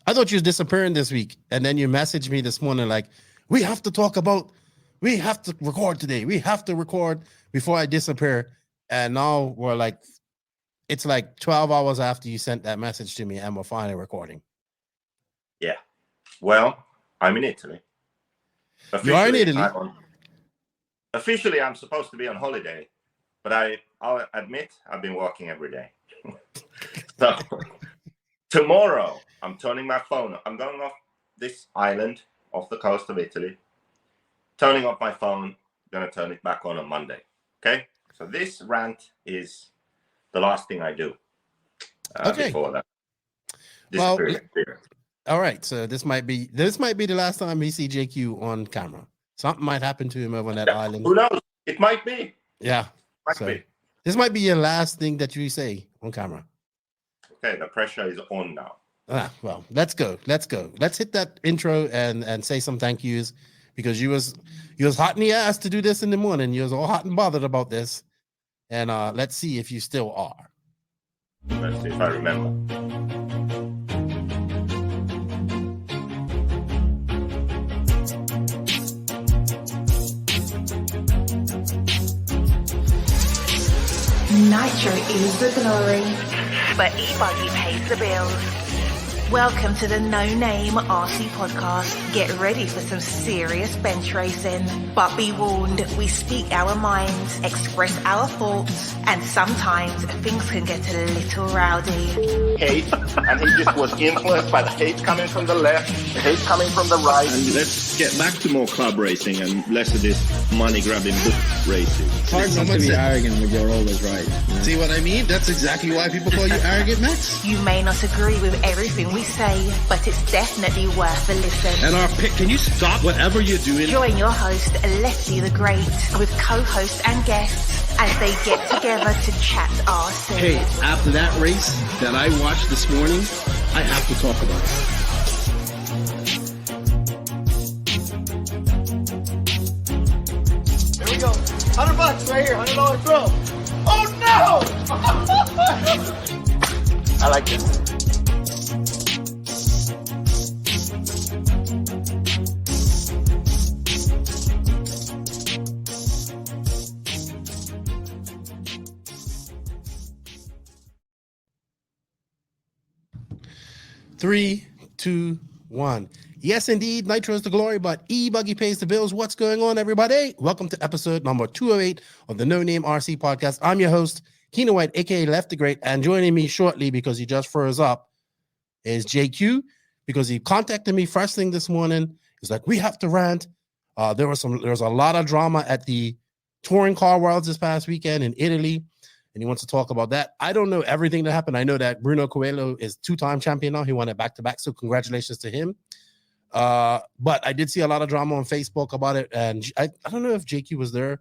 I thought you was disappearing this week. And then you messaged me this morning like, we have to record today. We have to record before I disappear. And now we're like, it's like 12 hours after you sent that message to me and we're finally recording. Yeah. Well, I'm in Italy. You are in Italy? Officially, I'm supposed to be on holiday, but I'll admit I've been working every day. So tomorrow, I'm turning my phone. I'm going off this island off the coast of Italy, turning off my phone, going to turn it back on Monday. Okay? So this rant is the last thing I do before that. Well, all right. So this might be the last time we see JQ on camera. Something might happen to him over on that island. Who knows? It might be. Yeah. This might be your last thing that you say on camera. Okay, the pressure is on now. Well, let's go. Let's hit that intro and say some thank yous, because you was hot in the ass to do this in the morning. You was all hot and bothered about this. And let's see if you still are. Let's see if I remember. Nitro is the glory, but e-buggy pays the bills. Welcome to the No Name RC podcast. Get ready for some serious bench racing. But be warned, we speak our minds, express our thoughts, and sometimes things can get a little rowdy. Hate, and he just was influenced by the hate coming from the left, the hate coming from the right. And let's get back to more club racing and less of this money-grabbing book racing. It's hard not to be arrogant when you're always right. Yeah. See what I mean? That's exactly why people call you arrogant, Max. You may not agree with everything we say, but it's definitely worth a listen. And our pick, can you stop whatever you're doing? Join your host, Lefty the Great, with co-hosts and guests as they get together to chat RC. Hey, after that race that I watched this morning, I have to talk about it. Here we go. $100 right here, $100 throw. Oh no! I like this. Three, 2, 1. Yes, indeed, Nitro is the glory, but e-buggy pays the bills. What's going on, everybody? Welcome to episode number 208 of the No Name RC podcast. I'm your host, Keno White, aka Lefty the Great, and joining me shortly because he just froze up is JQ, because he contacted me first thing this morning. He's like, we have to rant. There was a lot of drama at the Touring Car Worlds this past weekend in Italy, and he wants to talk about that. I don't know everything that happened. I know that Bruno Coelho is two-time champion now. He won it back-to-back, so congratulations to him. But I did see a lot of drama on Facebook about it, and I don't know if JQ was there,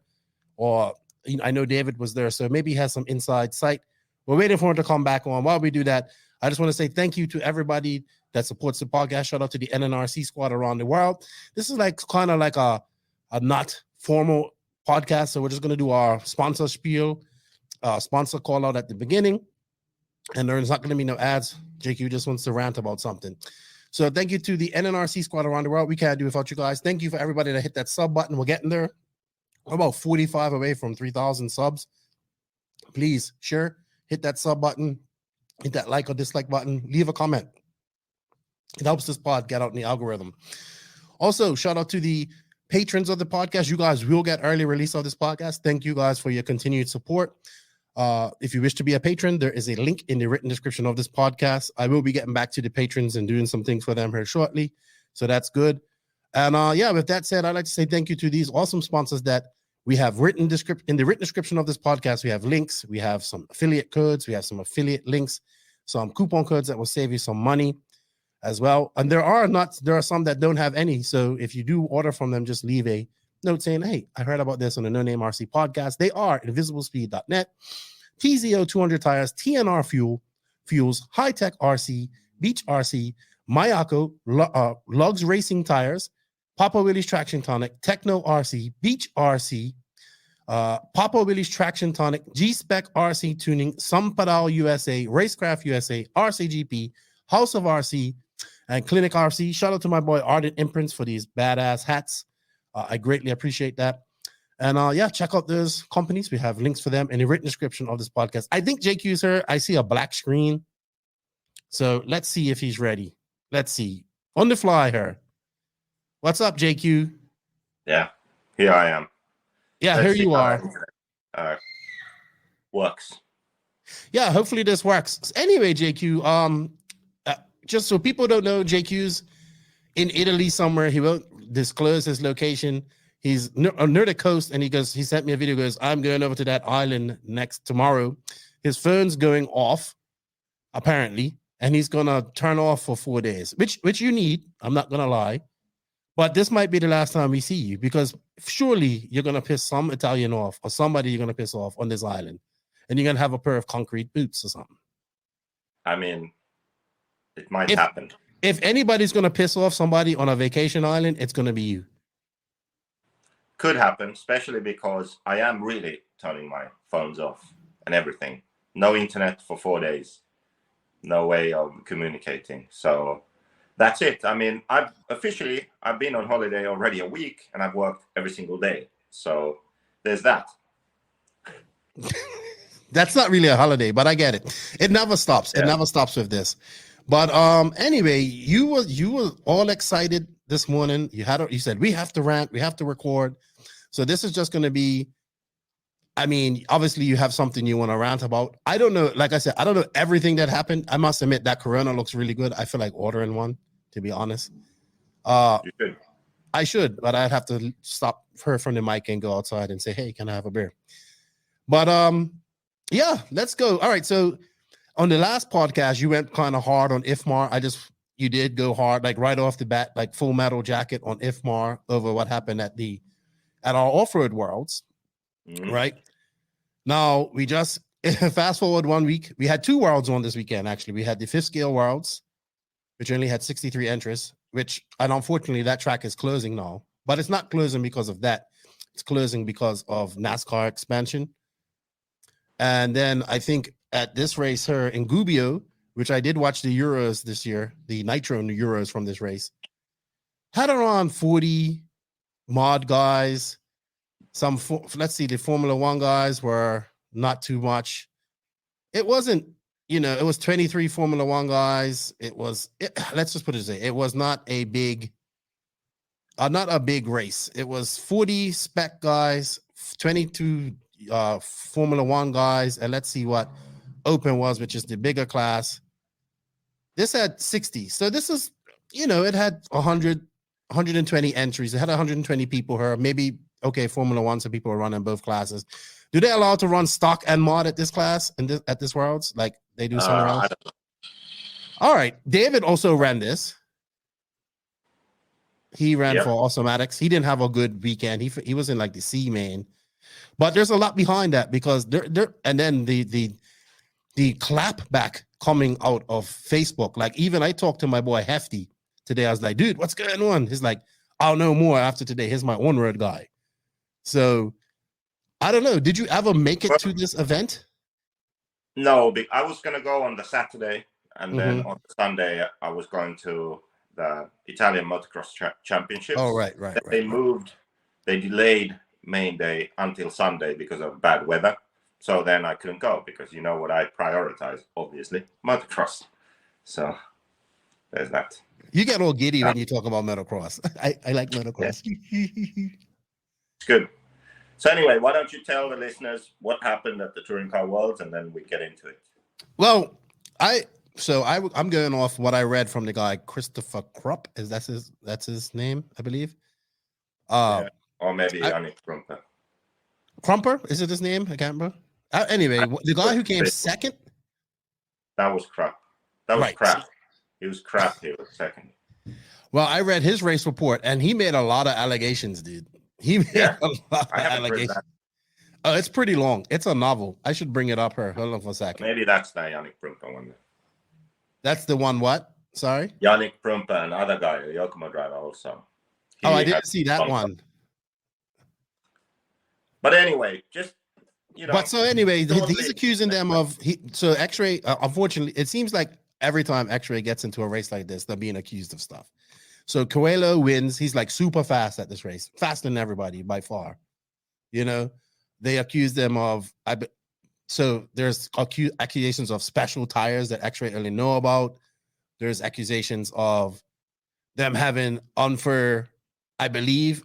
or I know David was there, so maybe he has some inside sight. We're waiting for him to come back on. While we do that, I just want to say thank you to everybody that supports the podcast. Shout out to the NNRC Squad around the world. This is like kind of like a not formal podcast, so we're just going to do our sponsor spiel, sponsor call out at the beginning, and there's not going to be no ads. JQ just wants to rant about something. So thank you to the NNRC Squad around the world. We can't do without you guys. Thank you for everybody that hit that sub button. We're getting there. We're about 45 away from 3,000 subs. Please share, hit that sub button, hit that like or dislike button, leave a comment. It helps this pod get out in the algorithm. Also, shout out to the patrons of the podcast. You guys will get early release of this podcast. Thank you guys for your continued support. If you wish to be a patron, there is a link in the written description of this podcast. I will be getting back to the patrons and doing some things for them here shortly. So that's good. And with that said, I'd like to say thank you to these awesome sponsors that we have in the written description of this podcast. We have links, we have some affiliate codes, we have some affiliate links, some coupon codes that will save you some money as well. And there are some that don't have any. So if you do order from them, just leave a note saying, hey, I heard about this on the No Name RC podcast. They are invisiblespeed.net, TZO 200 tires, TNR fuels, high tech RC, beach RC, Mayako, Lugs Racing tires, Papa Willie's Traction Tonic, Techno RC, Beach RC, Papa Willie's Traction Tonic, G-Spec RC Tuning, Sampadal USA, Racecraft USA, RCGP, House of RC, And Clinic RC, shout out to my boy Ardent Imprints for these badass hats. I greatly appreciate that. And yeah, check out those companies. We have links for them in the written description of this podcast. I think JQ's here. I see a black screen. So let's see if he's ready. Let's see. On the fly here. What's up, JQ? Yeah, here I am. Yeah, here you are. Works. Yeah, hopefully this works. Anyway, JQ, just so people don't know, JQ's in Italy somewhere. He won't disclose his location. He's near the coast, and he sent me a video, goes, I'm going over to that island tomorrow. His phone's going off, apparently, and he's going to turn off for 4 days, which you need. I'm not going to lie. But this might be the last time we see you, because surely you're going to piss some Italian off, or somebody you're going to piss off on this island, and you're going to have a pair of concrete boots or something. I mean, it might happen. If anybody's going to piss off somebody on a vacation island, it's going to be you. Could happen, especially because I am really turning my phones off and everything. No internet for 4 days. No way of communicating. So that's it. I mean, I've been on holiday already a week, and I've worked every single day. So there's that. That's not really a holiday, but I get it. It never stops. It never stops with this. But anyway, you were all excited this morning. You said we have to rant, we have to record. So this is just going to be, I mean, obviously you have something you want to rant about. I don't know. Like I said, I don't know everything that happened. I must admit that Corona looks really good. I feel like ordering one, to be honest. You should. I should, but I'd have to stop her from the mic and go outside and say, hey, can I have a beer? But yeah, let's go. All right. So on the last podcast, you went kind of hard on IFMAR. You did go hard, like right off the bat, like Full Metal Jacket on IFMAR over what happened at our off-road worlds, right? Now, we just fast forward 1 week. We had 2 worlds on this weekend, actually. We had the 5th scale worlds, which only had 63 entries, and unfortunately, that track is closing now. But it's not closing because of that. It's closing because of NASCAR expansion. And then I think at this race here in Gubbio, which I did watch the Euros this year, the Nitro and the Euros from this race, had around 40 mod guys. Let's see, the Formula One guys were not too much. It wasn't, it was 23 Formula One guys. Let's just put it this way. It was not a big race. It was 40 spec guys, 22 Formula One guys, and let's see what Open was, which is the bigger class. This had 60. So this is, it had 120 entries. It had 120 people here. Maybe, okay, Formula One, so people are running both classes. Do they allow to run stock and mod at this class and at this Worlds like they do somewhere else? All right. David also ran this. He ran for Automatics. He didn't have a good weekend. He was in like the C main. But there's a lot behind that, because and then the clapback coming out of Facebook. Like, even I talked to my boy Hefty today. I was like, dude, what's going on? He's like, I'll know more after today. Here's my on-road guy. So I don't know. Did you ever make it to this event? No, I was going to go on the Saturday, and then on the Sunday, I was going to the Italian Motocross Championship. Oh, right. They delayed main day until Sunday because of bad weather. So then I couldn't go, because you know what I prioritize, obviously, motocross. So there's that. You get all giddy when you talk about motocross. I like motocross. Yeah. It's good. So anyway, why don't you tell the listeners what happened at the Touring Car Worlds, and then we get into it. Well, I'm going off what I read from the guy Christopher Krupp. That's his name, I believe. Or maybe Yannick Krumper. Krumper? Is it his name? I can't remember. Anyway, the guy who came second? That was crap. That was crap. He was crap. He was second. Well, I read his race report, and he made a lot of allegations, dude. He made a lot of allegations. Oh, it's pretty long. It's a novel. I should bring it up here. Hold on for a second. Maybe that's the Yannick Krumper one. That's the one what? Sorry? Yannick Krumper, another guy, a Yokomo driver also. I didn't see that one. But anyway, just, But so anyway, he's accusing them of, so XRAY, unfortunately, it seems like every time X-Ray gets into a race like this, they're being accused of stuff. So Coelho wins. He's like super fast at this race, faster than everybody by far. You know, they accuse them of, so there's accusations of special tires that X-Ray only know about. There's accusations of them having unfair advantage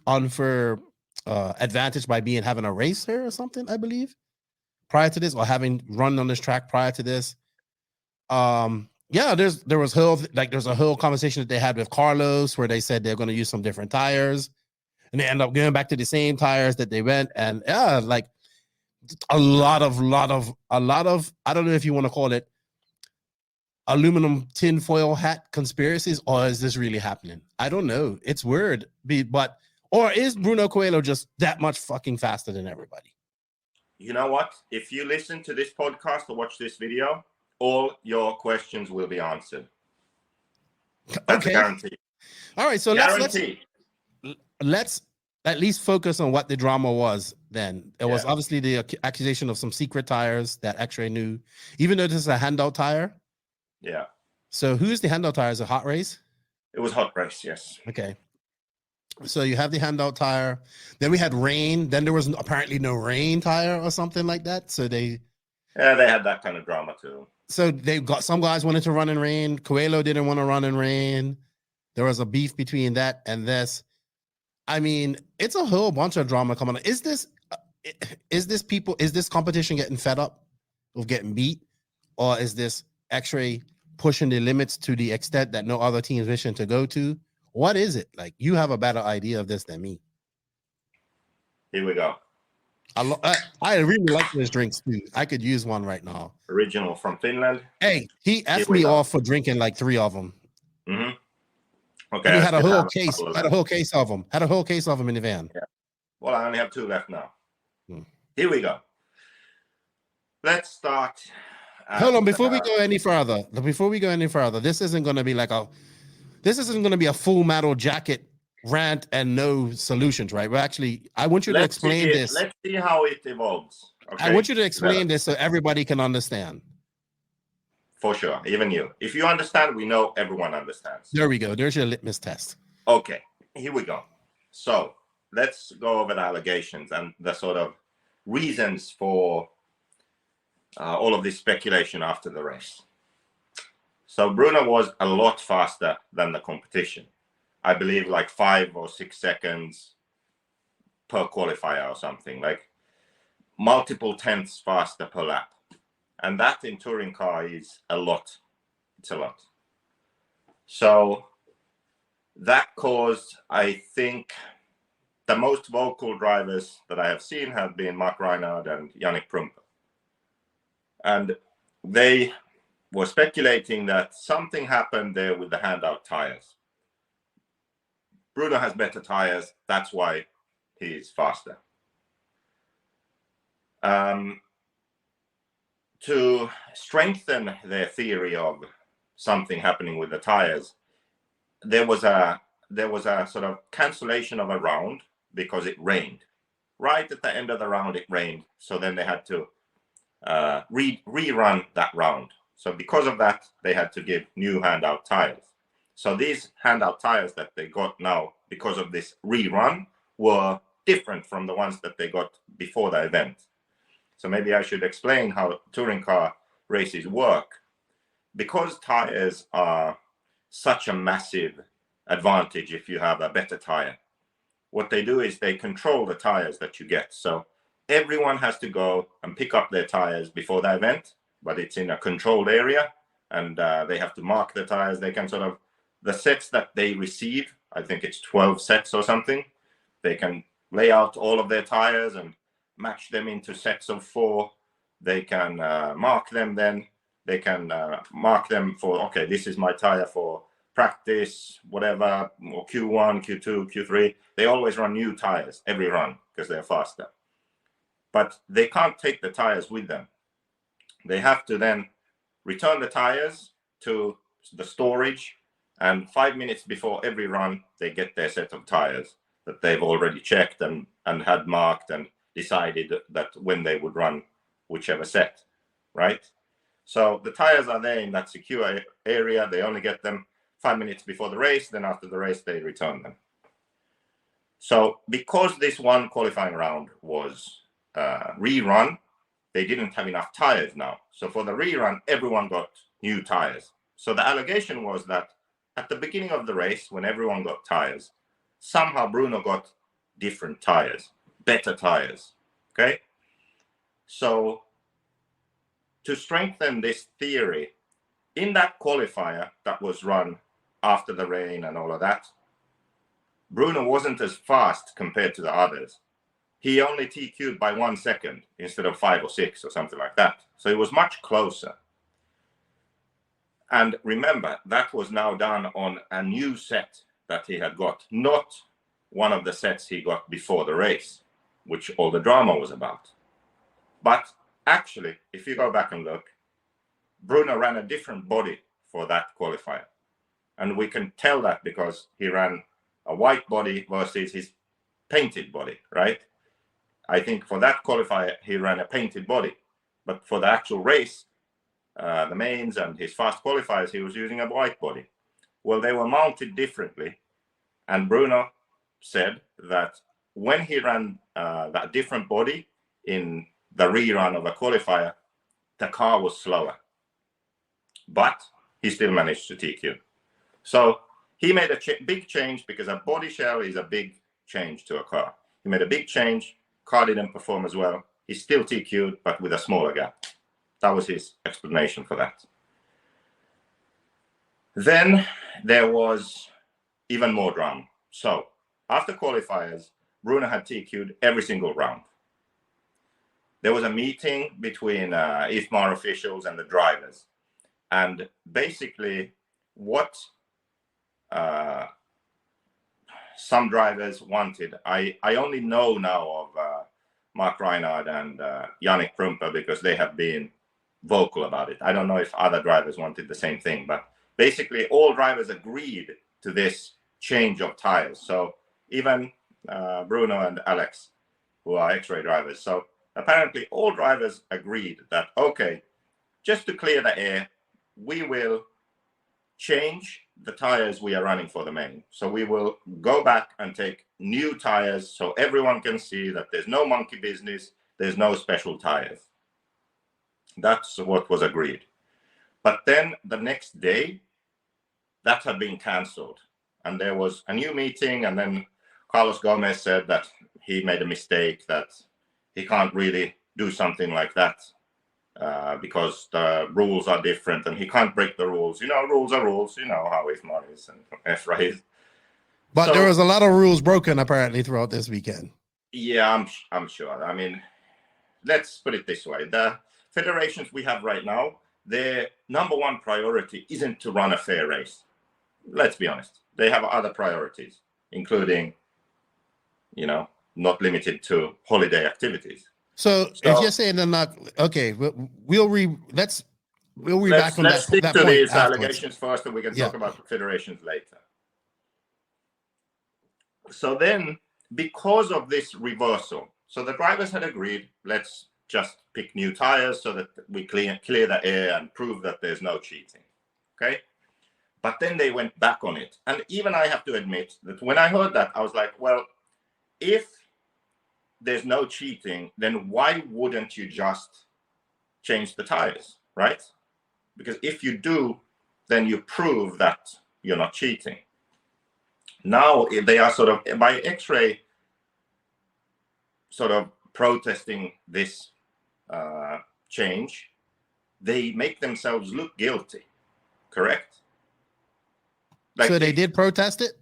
by having a racer or something, I believe, prior to this, or having run on this track prior to this. There's a whole conversation that they had with Carlos where they said they're going to use some different tires, and they end up going back to the same tires that they went. And like a lot of I don't know if you want to call it aluminum tinfoil hat conspiracies, or is this really happening? I don't know. It's weird, or is Bruno Coelho just that much fucking faster than everybody? You know what? If you listen to this podcast or watch this video, all your questions will be answered. That's a guarantee. All right, so let's at least focus on what the drama was then. It was obviously the accusation of some secret tires that X-Ray knew, even though this is a handout tire. Yeah. So who's the handout tire? Is it Hot Race? It was Hot Race, yes. Okay. So you have the handout tire. Then we had rain. Then there was apparently no rain tire or something like that. So they had that kind of drama too. So they got some guys wanted to run in rain. Coelho didn't want to run in rain. There was a beef between that and this. I mean, it's a whole bunch of drama coming on. Is this competition getting fed up of getting beat, or is this X-Ray pushing the limits to the extent that no other team is wishing to go to? What is it? Like, you have a better idea of this than me. Here we go. I really like these drinks too. I could use one right now. Original from Finland. Hey, he asked me off for drinking like 3 of them. Mm-hmm. Okay. And he had a whole case. Had a whole case of them. Had a whole case of them in the van. Yeah. Well, I only have 2 left now. Here we go. Let's start. Hold on, before we go any further, this isn't going to be a Full Metal Jacket rant and no solutions, right? Well, actually, I want you to explain this. Let's see how it evolves. Okay? I want you to explain this so everybody can understand. For sure, even you. If you understand, we know everyone understands. There we go. There's your litmus test. Okay, here we go. So let's go over the allegations and the sort of reasons for all of this speculation after the race. So Bruno was a lot faster than the competition. I believe like 5 or 6 seconds per qualifier or something, like multiple tenths faster per lap. And that in touring car is a lot. It's a lot. So that caused, I think, the most vocal drivers that I have seen have been Mark Reinhardt and Yannick Prumper. And they were speculating that something happened there with the handout tires. Bruno has better tires. That's why he's faster. To strengthen their theory of something happening with the tires, there was a sort of cancellation of a round because it rained. Right at the end of the round, it rained. So then they had to rerun that round. So because of that, they had to give new handout tires. So these handout tires that they got now, because of this rerun, were different from the ones that they got before the event. So maybe I should explain how touring car races work. Because tires are such a massive advantage if you have a better tire, what they do is they control the tires that you get. So everyone has to go and pick up their tires before the event, but it's in a controlled area, and they have to mark the tires. They can sort of, the sets that they receive, I think it's 12 sets or something, they can lay out all of their tires and match them into sets of 4. They can mark them then. They can mark them for, okay, this is my tire for practice, whatever, or Q1, Q2, Q3. They always run new tires every run because they're faster. But they can't take the tires with them. They have to then return the tires to the storage, and 5 minutes before every run, they get their set of tires that they've already checked and had marked and decided that when they would run whichever set, right? So the tires are there in that secure area. They only get them 5 minutes before the race. Then after the race, they return them. So because this one qualifying round was rerun, they didn't have enough tires now. So for the rerun, everyone got new tires. So the allegation was that at the beginning of the race, when everyone got tires, somehow Bruno got different tires, better tires. Okay? So to strengthen this theory, in that qualifier that was run after the rain and all of that, Bruno wasn't as fast compared to the others. He only TQ'd by 1 second instead of 5 or 6 or something like that. So it was much closer. And remember, that was now done on a new set that he had got, not one of the sets he got before the race, which all the drama was about. But actually, if you go back and look, Bruno ran a different body for that qualifier. And we can tell that because he ran a white body versus his painted body, right? I think for that qualifier, he ran a painted body. But for the actual race, the mains and his fast qualifiers, he was using a white body. Well, they were mounted differently. And Bruno said that when he ran that different body in the rerun of a qualifier, the car was slower. But he still managed to TQ. So he made a big change because a body shell is a big change to a car. He made a big change. Car didn't perform as well. He still TQ'd, but with a smaller gap. That was his explanation for that. Then there was even more drama. So after qualifiers, Bruno had TQ'd every single round. There was a meeting between IFMAR officials and the drivers. And basically what some drivers wanted, I only know now of Mark Reinhardt and Yannick Prumper because they have been vocal about it. I don't know if other drivers wanted the same thing, but basically all drivers agreed to this change of tires. So even Bruno and Alex, who are X-Ray drivers. So apparently all drivers agreed that, okay, just to clear the air, we will change the tires we are running for the main. So we will go back and take new tires so everyone can see that there's no monkey business, there's no special tires. That's what was agreed. But then the next day, that had been cancelled. And there was a new meeting, and then Carlos Gomez said that he made a mistake, that he can't really do something like that because the rules are different and he can't break the rules. You know, rules are rules. You know how IFMAR is and XRAY is. But So, there was a lot of rules broken apparently throughout this weekend. Yeah, I'm sure. I mean, let's put it this way. The federations we have right now, their number one priority isn't to run a fair race. Let's be honest. They have other priorities, including, you know, not limited to holiday activities. So if you're saying they're not okay, we'll be back on let's that. stick that to point these afterwards. allegations first, and we can talk about the federations later. So then, because of this reversal, so the drivers had agreed, let's just pick new tires so that we clear the air and prove that there's no cheating. Okay. But then they went back on it. And even I have to admit that when I heard that, I was like, well, if there's no cheating, then why wouldn't you just change the tires, right? Because if you do, then you prove that you're not cheating. Now they are sort of, by X-Ray, sort of protesting this change, they make themselves look guilty, correct? Like, so they did protest it?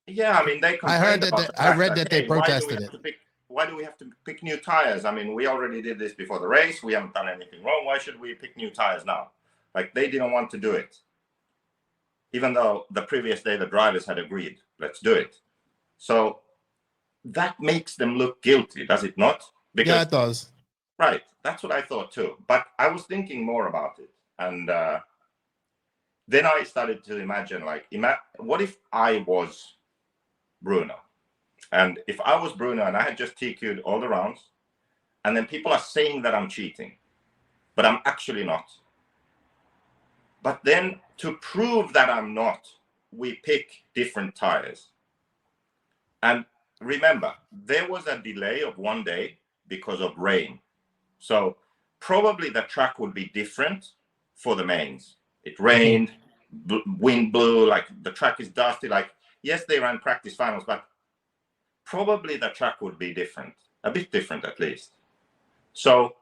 Yeah, I mean, they I heard complained that. I read that they protested it. Why do we have to pick new tires? I mean, we already did this before the race. We haven't done anything wrong. Why should we pick new tires now? Like, they didn't want to do it. Even though the previous day the drivers had agreed, let's do it. So that makes them look guilty, does it not? Because, yeah, it does. Right. That's what I thought too. But I was thinking more about it. And then I started to imagine, like, what if I was Bruno? And if I was Bruno and I had just TQ'd all the rounds, and then people are saying that I'm cheating, but I'm actually not. But then to prove that I'm not, we pick different tires. And remember, there was a delay of 1 day because of rain. So probably the track would be different for the mains. It rained, wind blew, like the track is dusty. Like, yes, they ran practice finals, but probably the track would be different, a bit different at least. So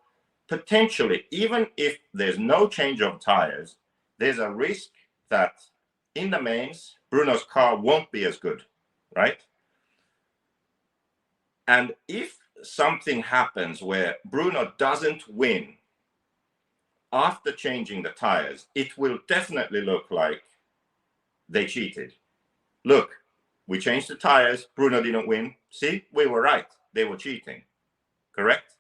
potentially, even if there's no change of tires, there's a risk that in the mains, Bruno's car won't be as good, right? And if something happens where Bruno doesn't win after changing the tires, it will definitely look like they cheated. Look, we changed the tires, Bruno didn't win. See, we were right. They were cheating, correct?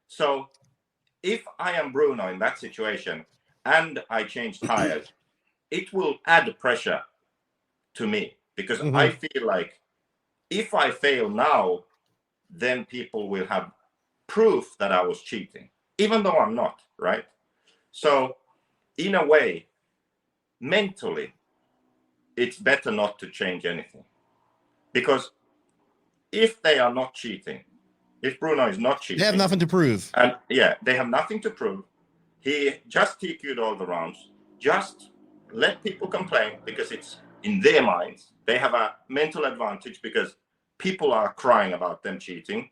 So if I am Bruno in that situation and I change tires, it will add pressure to me because I feel like if I fail now, then people will have proof that I was cheating, even though I'm not, right? So in a way, mentally, it's better not to change anything. Because if they are not cheating, if Bruno is not cheating, they have nothing to prove. And yeah, they have nothing to prove. He just TQ'd all the rounds. Just let people complain because it's in their minds. They have a mental advantage because people are crying about them cheating,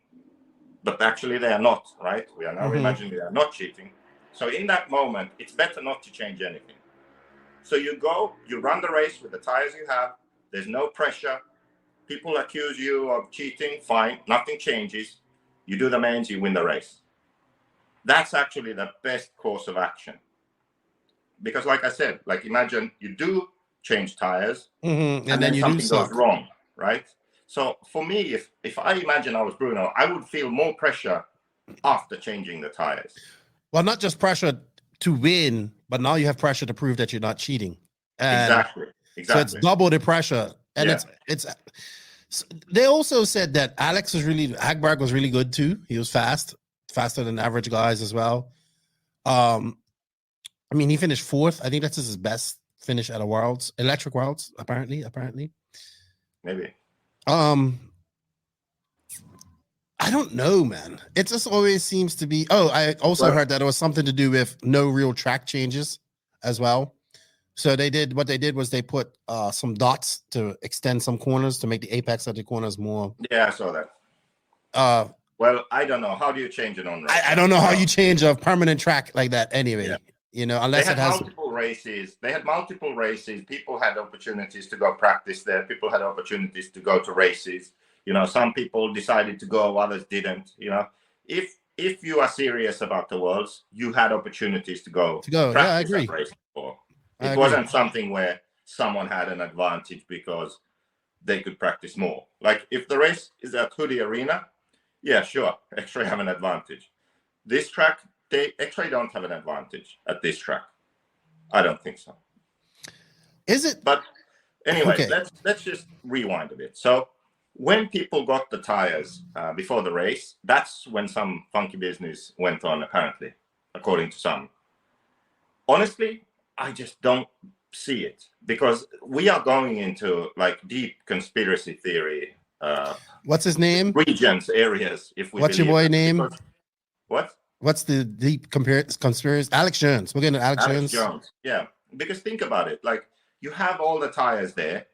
but actually they are not, right? We are now imagining they are not cheating. So in that moment, it's better not to change anything. So you go, you run the race with the tires you have. There's no pressure. People accuse you of cheating, fine, nothing changes. You do the mains, you win the race. That's actually the best course of action. Because like I said, like imagine you do change tires and then something goes wrong, right? So for me, if I imagine I was Bruno, I would feel more pressure after changing the tires. Well, not just pressure to win, but now you have pressure to prove that you're not cheating. And exactly. So it's double the pressure. And it's they also said that Hagberg was really good too. He was faster than average guys as well. I mean, he finished 4th. I think that's his best finish at a Worlds, Electric Worlds, apparently. Maybe. I don't know, man. It just always seems to be. Oh, I also heard that it was something to do with no real track changes as well. So what they did was they put some dots to extend some corners to make the apex of the corners more. Yeah, I saw that. Well, I don't know. How do you change it on race? I don't know how you change a permanent track like that anyway. Yeah. You know, unless it has multiple races. They had multiple races. People had opportunities to go practice there. People had opportunities to go to races. You know, some people decided to go, others didn't. You know, if you are serious about the Worlds, you had opportunities to go. Yeah, I agree. It wasn't something where someone had an advantage because they could practice more. Like if the race is at Hoodie Arena, yeah, sure, X-Ray have an advantage. This track, X-Ray don't have an advantage at this track. I don't think so. Is it? But anyway, let's just rewind a bit. So when people got the tires before the race, that's when some funky business went on, apparently, according to some. Honestly, I just don't see it because we are going into like deep conspiracy theory. What's his name? Regions, areas. If we. What's your boy name? Because, what? What's the deep conspiracy? Alex Jones. We're getting to Alex Jones. Yeah, because think about it. Like you have all the tires there,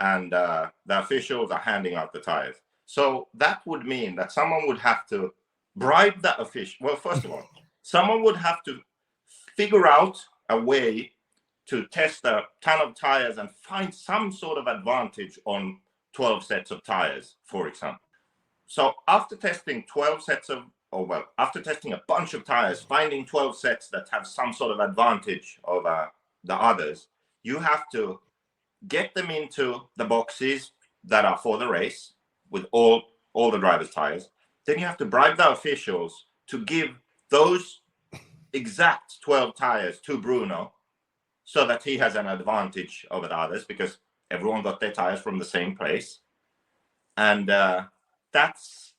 and the officials are handing out the tires. So that would mean that someone would have to bribe that official. Well, first of all, someone would have to figure out a way to test a ton of tires and find some sort of advantage on 12 sets of tires, for example. So after testing 12 sets of, after testing a bunch of tires, finding 12 sets that have some sort of advantage over the others, you have to get them into the boxes that are for the race with all the drivers' tires. Then you have to bribe the officials to give those exact 12 tires to Bruno so that he has an advantage over the others because everyone got their tires from the same place. And that's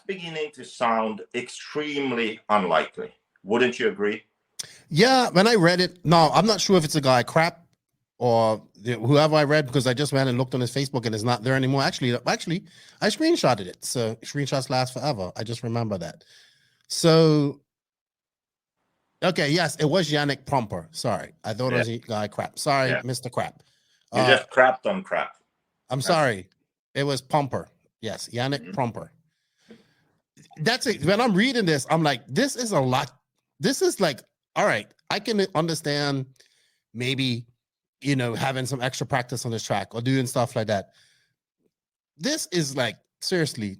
beginning to sound extremely unlikely. Wouldn't you agree? Yeah, when I read it, no, I'm not sure if it's a guy crap or whoever I read, because I just went and looked on his Facebook and it's not there anymore. Actually, I screenshotted it. So screenshots last forever. I just remember that. So, okay, yes, it was Yannick Promper. Sorry, I thought it was a guy crap. Sorry, Mr. Crap. You just crapped on crap. I'm sorry. It was Pomper. Yes, Yannick Promper. That's it. When I'm reading this, I'm like, this is a lot. This is like, all right, I can understand maybe, having some extra practice on this track or doing stuff like that. This is like, seriously,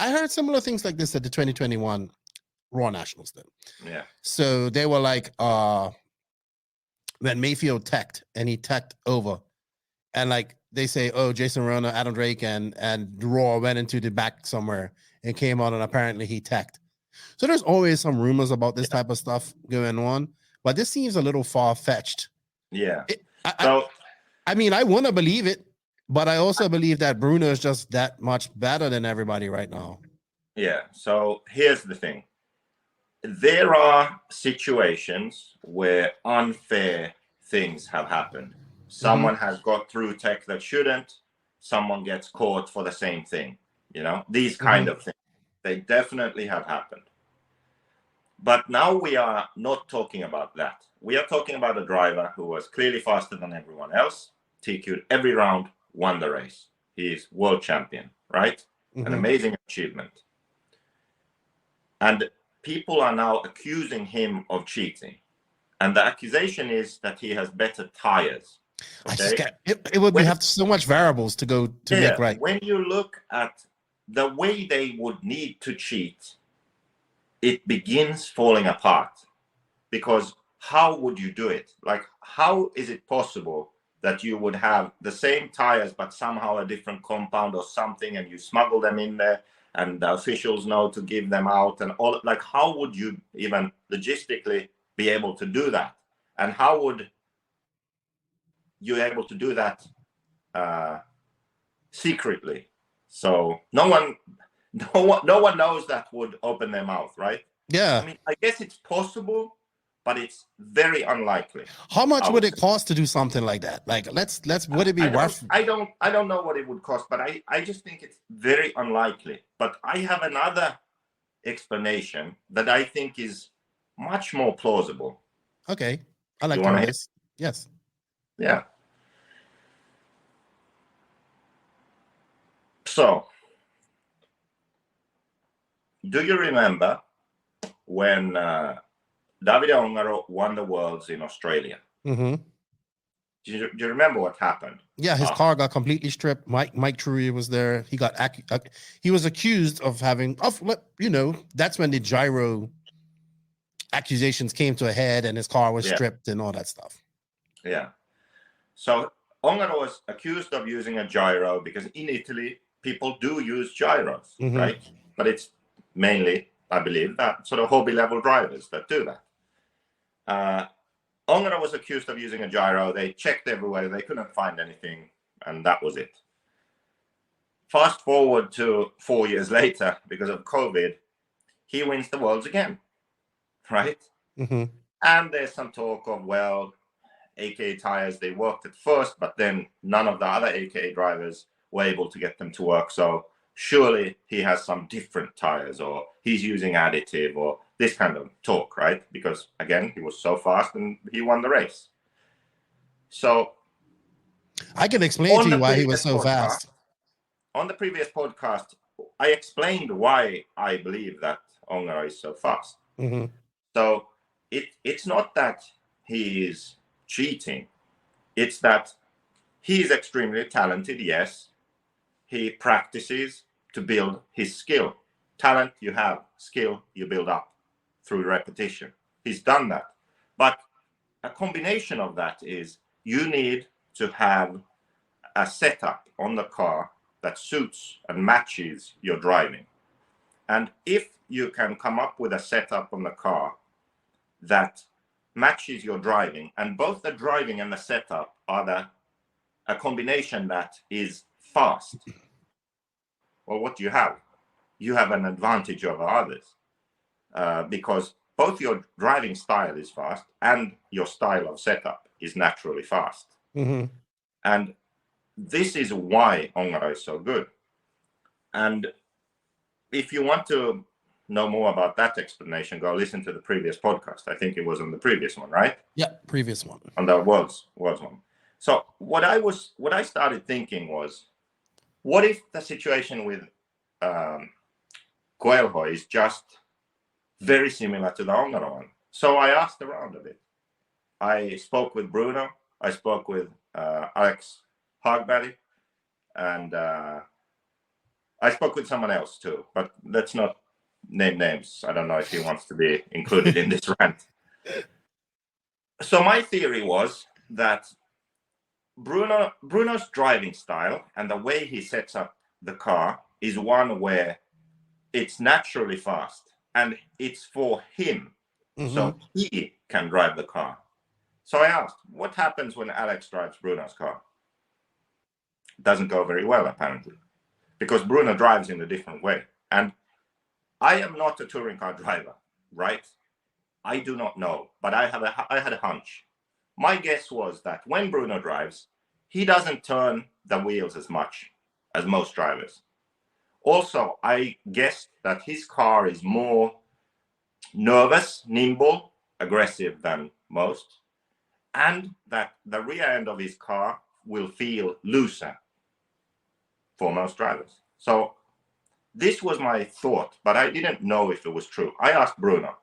I heard similar things like this at the 2021 Raw Nationals then. Yeah. So they were like, when Mayfield teched and he teched over, and like they say, oh, Jason Rona, Adam Drake, and Raw went into the back somewhere and came on, and apparently he teched. So there's always some rumors about this type of stuff going on, but this seems a little far-fetched. Yeah. I mean, I want to believe it, but I also believe that Bruno is just that much better than everybody right now. Yeah. So here's the thing. There are situations where unfair things have happened. Someone has got through tech that shouldn't. Someone gets caught for the same thing. These kind of things. They definitely have happened. But now we are not talking about that. We are talking about a driver who was clearly faster than everyone else, TQ'd every round, won the race. He is world champion, right? An amazing achievement. And people are now accusing him of cheating. And the accusation is that he has better tires. Okay? I just get it would have so much variables to go to make right. When you look at the way they would need to cheat, it begins falling apart. Because how would you do it? Like, how is it possible that you would have the same tires but somehow a different compound or something, and you smuggle them in there and the officials know to give them out and all? Like, how would you even logistically be able to do that? And how would you be able to do that secretly? So no one knows that would open their mouth, right? Yeah. I mean, I guess it's possible, but it's very unlikely. How much would it cost to do something like that? Like, would it be worth? I don't know what it would cost, but I just think it's very unlikely. But I have another explanation that I think is much more plausible. Okay, I like to hear this. Yes. Yeah. So, do you remember when Davide Ongaro won the Worlds in Australia? Mm-hmm. Do you remember what happened? Yeah, his car got completely stripped. Mike Trury was there. He got he was accused of having that's when the gyro accusations came to a head, and his car was stripped and all that stuff. Yeah. So Ongaro was accused of using a gyro because in Italy people do use gyros, right? But it's mainly, I believe, that sort of hobby level drivers that do that. Ongaro was accused of using a gyro. They checked everywhere. They couldn't find anything. And that was it. Fast forward to 4 years later, because of COVID, he wins the Worlds again. Right? And there's some talk of, well, AKA tires, they worked at first, but then none of the other AKA drivers were able to get them to work. So surely he has some different tires, or he's using additive, or this kind of talk, right? Because again, he was so fast and he won the race. So I can explain to you why he was so fast. On the previous podcast, I explained why I believe that Ongaro is so fast. So it's not that he is cheating. It's that he is extremely talented, yes. He practices to build his skill. Talent you have, skill you build up through repetition. He's done that. But a combination of that is you need to have a setup on the car that suits and matches your driving. And if you can come up with a setup on the car that matches your driving, and both the driving and the setup are a combination that is fast, well, what do you have? You have an advantage over others because both your driving style is fast and your style of setup is naturally fast. Mm-hmm. And this is why Ongara is so good. And if you want to know more about that explanation, go listen to the previous podcast. I think it was on the previous one, right? Yeah, previous one. On the world's one. So what I started thinking was, what if the situation with Coelho is just very similar to the Ongara one? So I asked around a bit. I spoke with Bruno. I spoke with Alex Hagberg, and I spoke with someone else too, but let's not name names. I don't know if he wants to be included in this rant. So my theory was that Bruno's driving style and the way he sets up the car is one where it's naturally fast and it's for him. Mm-hmm. So he can drive the car. So I asked, what happens when Alex drives Bruno's car? It doesn't go very well, apparently, because Bruno drives in a different way. And I am not a touring car driver, right? I do not know, but I had a hunch. My guess was that when Bruno drives, he doesn't turn the wheels as much as most drivers. Also, I guessed that his car is more nervous, nimble, aggressive than most, and that the rear end of his car will feel looser for most drivers. So this was my thought, but I didn't know if it was true. I asked Bruno,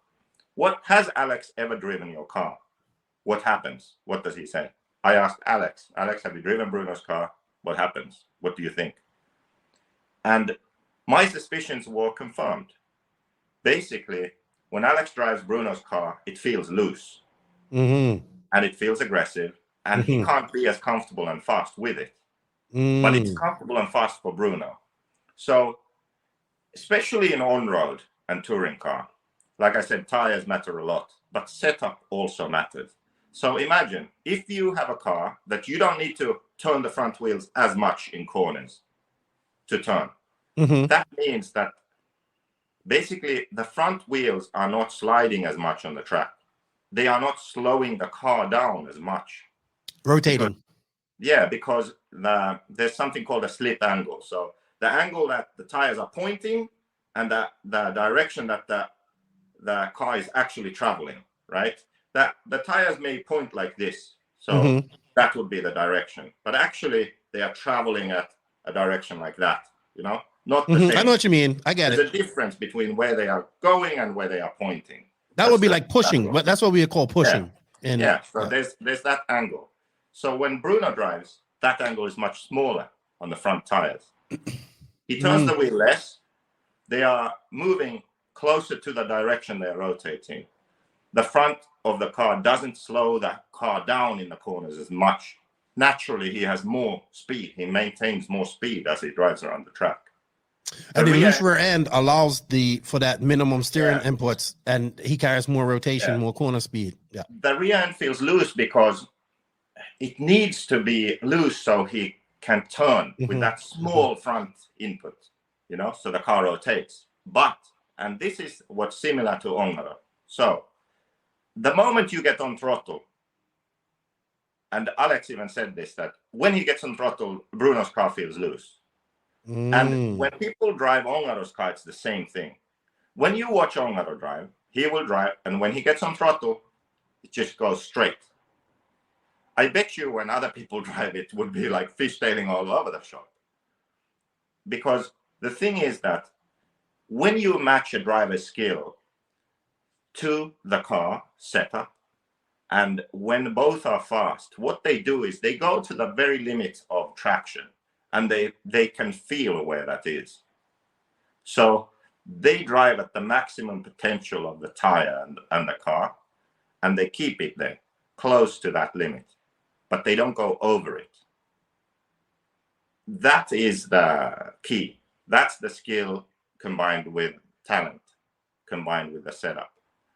what has Alex ever driven your car? What happens? What does he say? I asked Alex, have you driven Bruno's car? What happens? What do you think? And my suspicions were confirmed. Basically, when Alex drives Bruno's car, it feels loose. Mm-hmm. And it feels aggressive, and he can't be as comfortable and fast with it. But it's comfortable and fast for Bruno. So, especially in on-road and touring car, like I said, tires matter a lot, but setup also matters. So imagine if you have a car that you don't need to turn the front wheels as much in corners to turn. Mm-hmm. That means that basically the front wheels are not sliding as much on the track. They are not slowing the car down as much. Rotating. Because there's something called a slip angle. So the angle that the tires are pointing and the direction that the car is actually traveling, right? That the tires may point like this. So that would be the direction. But actually, they are traveling at a direction like that, Not the same. I know what you mean. I get it. There's a difference between where they are going and where they are pointing. That would be like pushing, but that's what we call pushing. So there's that angle. So when Bruno drives, that angle is much smaller on the front tires. He turns the wheel less. They are moving closer to the direction they're rotating. The front of the car doesn't slow the car down in the corners as much. Naturally, he has more speed. He maintains more speed as he drives around the track. And the loose rear end allows for that minimum steering inputs, and he carries more rotation, more corner speed. Yeah. The rear end feels loose because it needs to be loose so he can turn with that small front input, so the car rotates. But, and this is what's similar to Ongara. So the moment you get on throttle, and Alex even said this, that when he gets on throttle, Bruno's car feels loose. And when people drive Ongara's car, it's the same thing. When you watch Ongara drive, he will drive, and when he gets on throttle, it just goes straight. I bet you when other people drive, it would be like fishtailing all over the shop. Because the thing is that when you match a driver's skill to the car setup, and when both are fast, what they do is they go to the very limit of traction, and they can feel where that is. So they drive at the maximum potential of the tire and the car, and they keep it there, close to that limit, but they don't go over it. That is the key. That's the skill combined with talent, combined with the setup.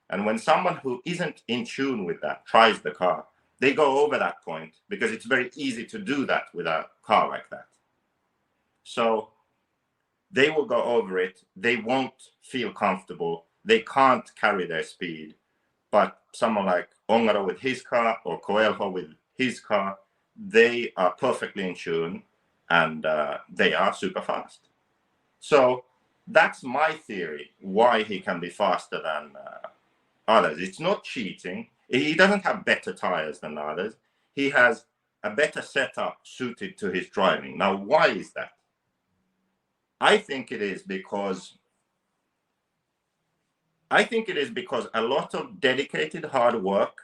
And when someone who isn't in tune with that tries the car, they go over that point because it's very easy to do that with a car like that. So they will go over it. They won't feel comfortable. they can't carry their speed. But someone like Ongaro with his car or Coelho with his car, they are perfectly in tune and they are super fast. So that's my theory why he can be faster than others. It's not cheating. He doesn't have better tires than others. He has a better setup suited to his driving. Now, why is that? I think it is because a lot of dedicated hard work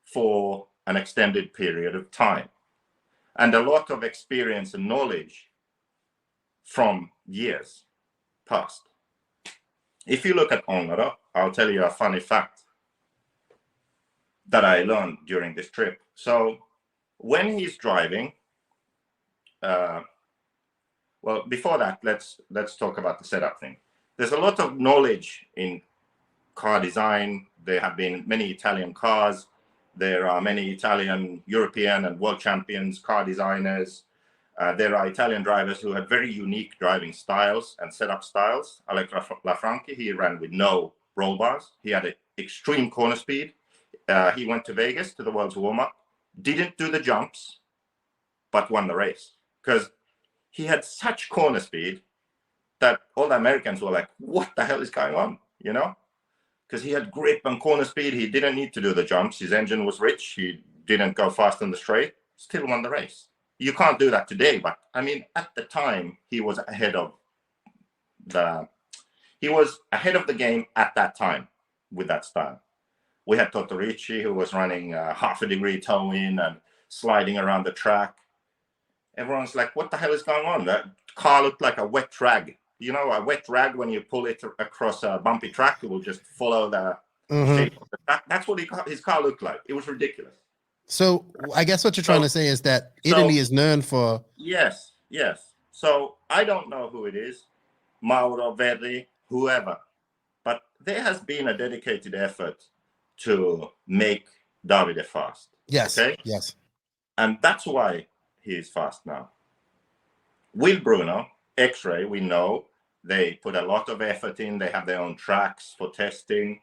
for an extended period of time and a lot of experience and knowledge from years past. If you look at Ongaro, I'll tell you a funny fact that I learned during this trip. So when he's driving, well, before that, let's talk about the setup thing. There's a lot of knowledge in car design. There have been many Italian cars. There are many Italian, European, and world champions, car designers. There are Italian drivers who had very unique driving styles and setup styles. Alec Lafranchi, he ran with no roll bars. He had an extreme corner speed. He went to Vegas to the world's warm-up, didn't do the jumps, but won the race because he had such corner speed that all the Americans were like, what the hell is going on? You know, because he had grip and corner speed. He didn't need to do the jumps. His engine was rich. He didn't go fast on the straight, still won the race. You can't do that today, but I mean, at the time, he was ahead of the game at that time with that style. We had Toto Ricci, who was running half a degree toe in and sliding around the track. Everyone's like, what the hell is going on? That car looked like a wet rag. You know, a wet rag, when you pull it across a bumpy track, it will just follow the shape of the track. That's what his car looked like. It was ridiculous. So I guess what you're trying to say is that Italy is known for... Yes. So I don't know who it is, Mauro, Verri, whoever, but there has been a dedicated effort to make Davide fast. Yes, okay? Yes. And that's why he is fast now. With Bruno, XRAY, we know they put a lot of effort in. They have their own tracks for testing.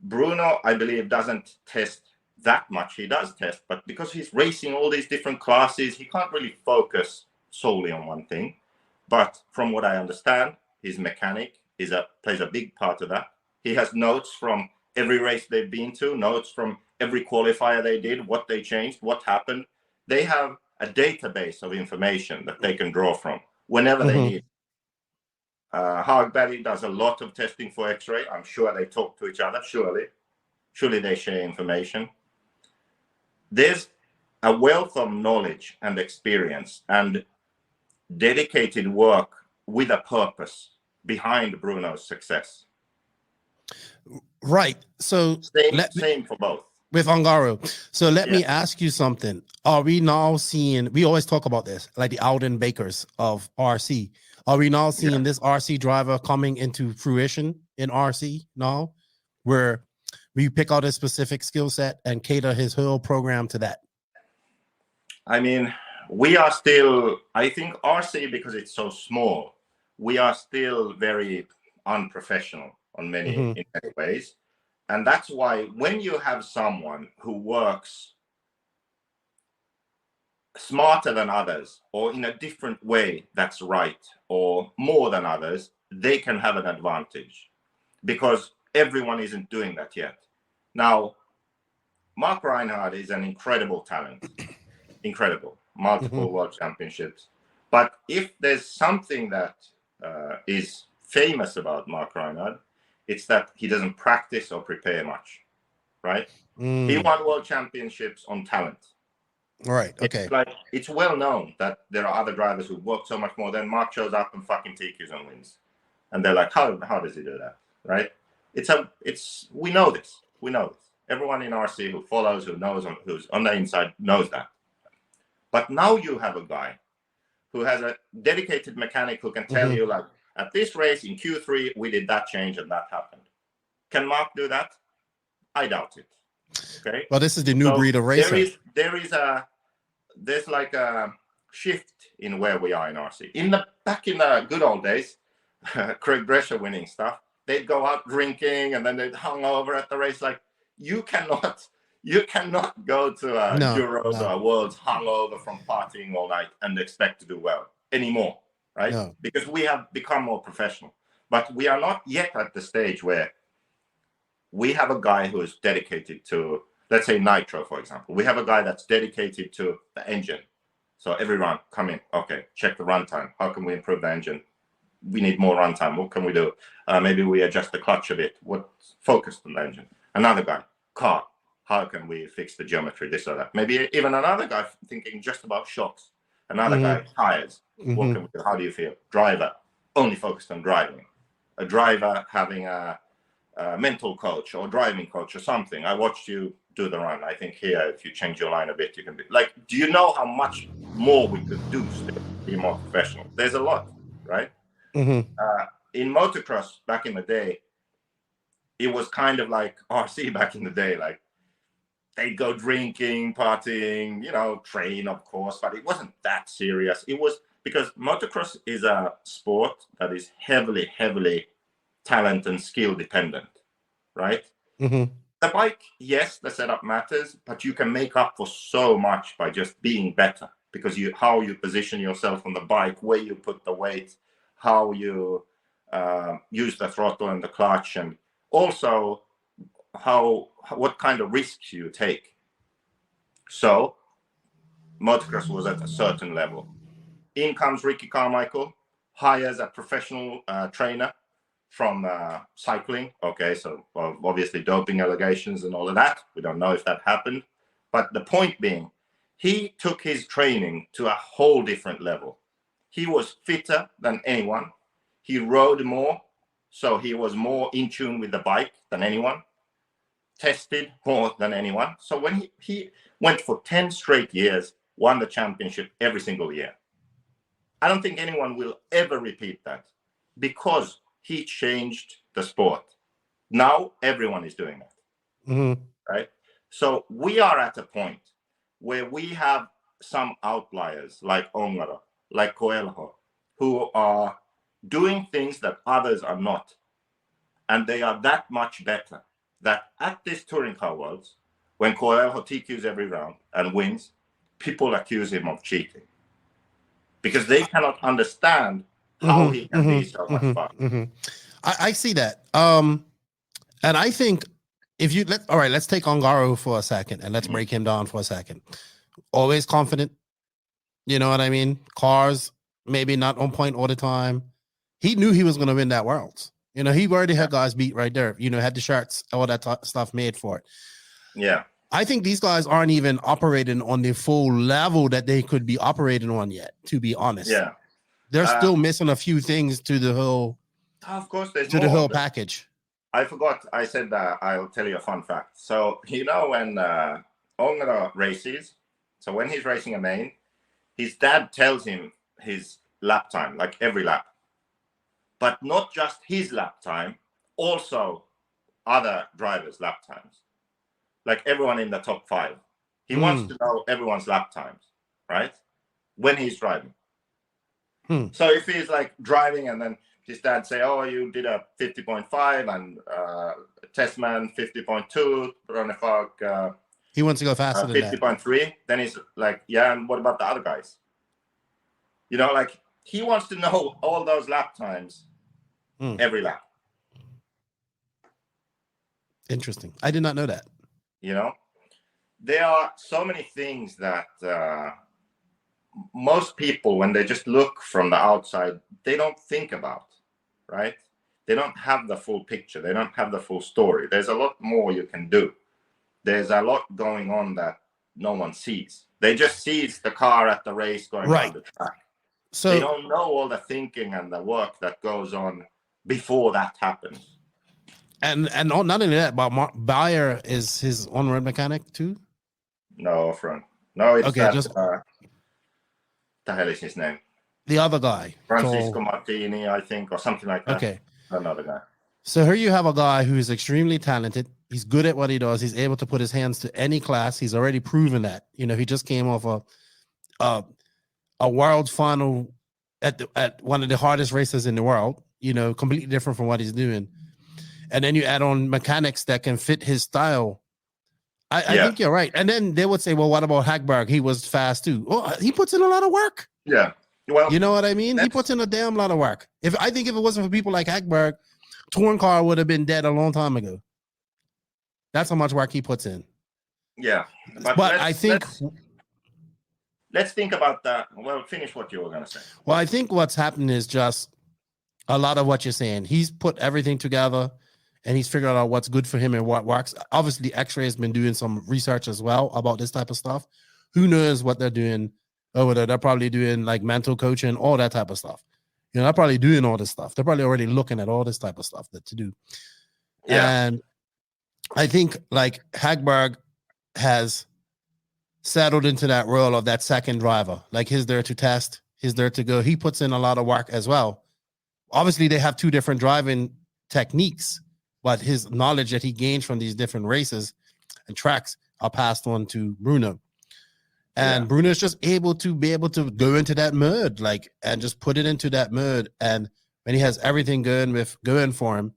Bruno, I believe, doesn't test that much. He does test, but because he's racing all these different classes, he can't really focus solely on one thing. But from what I understand, his mechanic plays a big part of that. He has notes from every race they've been to, notes from every qualifier they did, what they changed, what happened. They have a database of information that they can draw from whenever they need. Hagberg does a lot of testing for XRAY. I'm sure they talk to each other. Surely they share information. There's a wealth of knowledge and experience and dedicated work with a purpose behind Bruno's success. Right. So same for both. With Ongaro. So let me ask you something. Are we now seeing, we always talk about this, like the Alden Bakers of RC. Are we now seeing this RC driver coming into fruition in RC now, where we pick out a specific skill set and cater his whole program to that? I mean, we are still, I think RC, because it's so small, we are still very unprofessional in many ways. And that's why when you have someone who works smarter than others or in a different way that's right or more than others, they can have an advantage because everyone isn't doing that yet. Now, Mark Reinhardt is an incredible talent, incredible, multiple world championships. But if there's something that is famous about Mark Reinhardt, it's that he doesn't practice or prepare much, right? He won world championships on talent. Right, okay. It's well known that there are other drivers who work so much more than Mark shows up and fucking TQs and wins. And they're like, how does he do that, right? We know this. Everyone in RC who follows, who knows, who's on the inside knows that. But now you have a guy who has a dedicated mechanic who can tell you, like, at this race in Q3, we did that change and that happened. Can Mark do that? I doubt it. Okay. Well, this is the new breed of racer. There's like a shift in where we are in RC. Back in the good old days, Craig Brescia winning stuff, they'd go out drinking and then they'd hung over at the race. Like you cannot go to a Euros or a Worlds hungover from partying all night and expect to do well anymore, right? No. Because we have become more professional. But we are not yet at the stage where we have a guy who is dedicated to, let's say Nitro, for example. We have a guy that's dedicated to the engine. So every run, come in, okay, check the runtime. How can we improve the engine? We need more runtime. What can we do? Maybe we adjust the clutch a bit. What's focused on the engine? Another guy, car. How can we fix the geometry, this or that? Maybe even another guy thinking just about shocks. Another guy, tires. What can we do? How do you feel? Driver, only focused on driving. A driver having a mental coach or driving coach or something. I watched you do the run. I think here, if you change your line a bit, you can be like, do you know how much more we could do to be more professional? There's a lot, right? In motocross back in the day, it was kind of like RC back in the day. Like they'd go drinking, partying, you know, train, of course, but it wasn't that serious. It was because motocross is a sport that is heavily, heavily talent and skill dependent, right? The bike, yes, the setup matters, but you can make up for so much by just being better because how you position yourself on the bike, where you put the weight, how you use the throttle and the clutch, and also what kind of risks you take. So motocross was at a certain level. In comes Ricky Carmichael, hires a professional trainer from cycling. Okay, so obviously doping allegations and all of that. We don't know if that happened. But the point being, he took his training to a whole different level. He was fitter than anyone. He rode more, so he was more in tune with the bike than anyone. Tested more than anyone. So when he went for 10 straight years, won the championship every single year. I don't think anyone will ever repeat that because he changed the sport. Now everyone is doing that, right? So we are at a point where we have some outliers like Ongaro, like Coelho, who are doing things that others are not. And they are that much better that at this Touring Car Worlds, when Coelho TQs every round and wins, people accuse him of cheating because they cannot understand how he can be so much fun. I see that. And I think if you let's take Ongaro for a second and let's break him down for a second. Always confident. You know what I mean? Cars, maybe not on point all the time. He knew he was going to win that Worlds. You know, he already had guys beat right there. You know, had the shirts, all that stuff made for it. Yeah. I think these guys aren't even operating on the full level that they could be operating on yet, to be honest. Yeah. They're still missing a few things to the whole Of course, there's to more. the whole package. I forgot. I said that. I'll tell you a fun fact. So, you know, when Ongaro races, so when he's racing a main, his dad tells him his lap time, like every lap. But not just his lap time, also other drivers' lap times. Like everyone in the top 5. He wants to know everyone's lap times, right? When he's driving. So if he's like driving and then his dad say, oh, you did a 50.5 and Testman 50.2, Ronefag He wants to go faster than that. 50.3. Then he's like, yeah, and what about the other guys? You know, like he wants to know all those lap times every lap. Interesting. I did not know that. You know, there are so many things that most people, when they just look from the outside, they don't think about, right? They don't have the full picture. They don't have the full story. There's a lot more you can do. There's a lot going on that no one sees. They just see the car at the race going down the track. So they don't know all the thinking and the work that goes on before that happens. And not only that, but Bayer is his on-road mechanic too? No, friend. No, it's okay, the hell is his name? The other guy. Francisco Martini, I think, or something like that. Okay. Another guy. So here you have a guy who is extremely talented. He's good at what he does. He's able to put his hands to any class. He's already proven that. You know, he just came off a world final at one of the hardest races in the world. You know, completely different from what he's doing. and then you add on mechanics that can fit his style. I think you're right. And then they would say, well, what about Hagberg? He was fast too. Oh, he puts in a lot of work. Yeah. Well, you know what I mean? He puts in a damn lot of work. If it wasn't for people like Hagberg, Touring Car would have been dead a long time ago. That's how much work he puts in. Yeah. But I think let's think about that. Well, finish what you were going to say. Well, I think what's happened is just a lot of what you're saying. He's put everything together and he's figured out what's good for him and what works. Obviously, X-Ray has been doing some research as well about this type of stuff. Who knows what they're doing over there? They're probably doing like mental coaching, all that type of stuff. You know, they're probably doing all this stuff. They're probably already looking at all this type of stuff to do. Yeah. And I think like Hagberg has settled into that role of that second driver. Like he's there to test, he's there to go. He puts in a lot of work as well. Obviously, they have two different driving techniques, but his knowledge that he gains from these different races and tracks are passed on to Bruno. And Bruno is just able to go into that mode, like, and just put it into that mode. And when he has everything going for him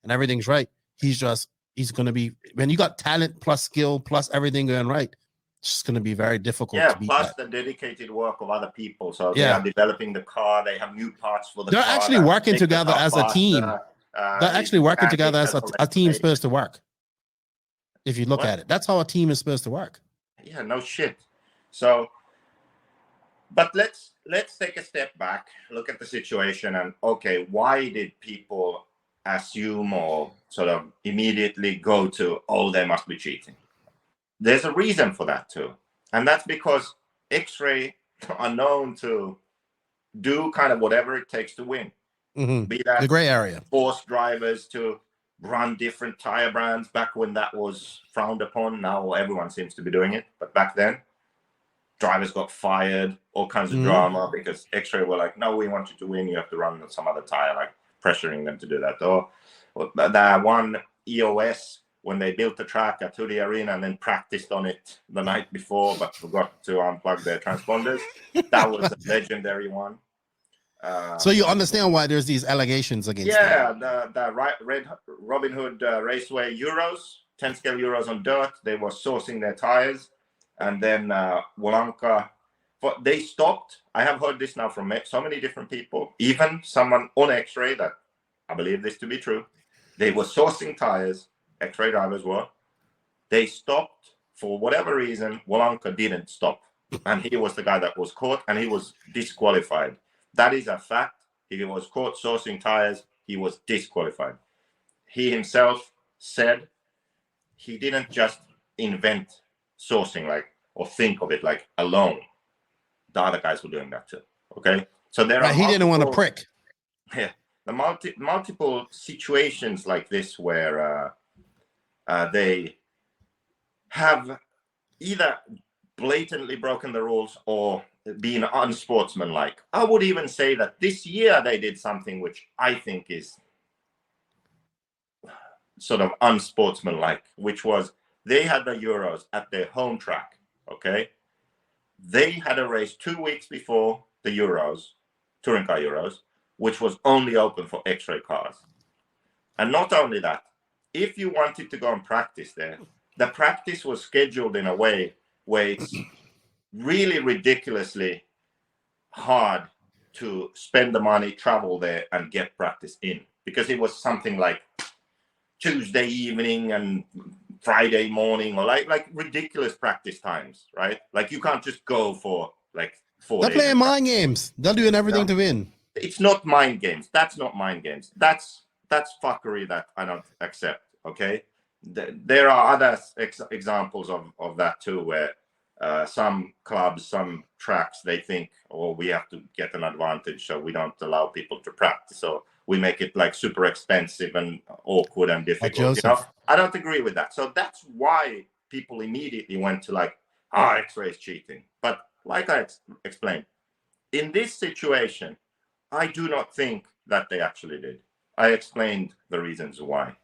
and everything's right, he's going to be, when you got talent plus skill plus everything going right, it's just going to be very difficult to beat plus that. the dedicated work of other people. So they are developing the car. They have new parts for the car. They're actually working together as a team. They're actually working together as a team supposed to work. If you look at it, that's how a team is supposed to work. Yeah, no shit. So, but let's take a step back, look at the situation, and okay, why did people assume or sort of immediately go to, oh, they must be cheating? There's a reason for that too, and that's because X-Ray are known to do kind of whatever it takes to win. Mm-hmm. Be that the gray area, force drivers to run different tire brands back when that was frowned upon. Now everyone seems to be doing it, but back then, drivers got fired, all kinds of drama because X-Ray were like, no, we want you to win. You have to run some other tire, like pressuring them to do that. Or that one EOS, when they built the track to the arena and then practiced on it the night before, but forgot to unplug their transponders. That was a legendary one. So you understand why there's these allegations against them. The Red Robin Hood Raceway Euros, 10 scale Euros on dirt, they were sourcing their tires. And then Wolanka, they stopped. I have heard this now from so many different people, even someone on X-Ray that I believe this to be true. They were sourcing tires, X-Ray drivers were. They stopped for whatever reason. Wolanka didn't stop. And he was the guy that was caught and he was disqualified. That is a fact. He was caught sourcing tires. He was disqualified. He himself said he didn't just invent sourcing or think of it like alone. The other guys were doing that too. Okay, so there are he didn't want to prick. Yeah, the multiple situations like this where they have either blatantly broken the rules or being unsportsmanlike. I would even say that this year they did something which I think is sort of unsportsmanlike, which was they had the Euros at their home track, okay? They had a race 2 weeks before the Euros, Touring Car Euros, which was only open for X-Ray cars. And not only that, if you wanted to go and practice there, the practice was scheduled in a way where it's really ridiculously hard to spend the money, travel there, and get practice in. Because it was something like Tuesday evening and Friday morning, or like ridiculous practice times, right? Like you can't just go for like 4 days. They're playing mind games. They're doing everything to win. It's not mind games. That's not mind games. That's fuckery that I don't accept. Okay, there are other examples of that too, where some clubs, some tracks, they think, oh, we have to get an advantage, so we don't allow people to practice. So we make it like super expensive and awkward and difficult. You know? I don't agree with that. So that's why people immediately went to like, X-Ray is cheating. But like I explained, in this situation, I do not think that they actually did. I explained the reasons why.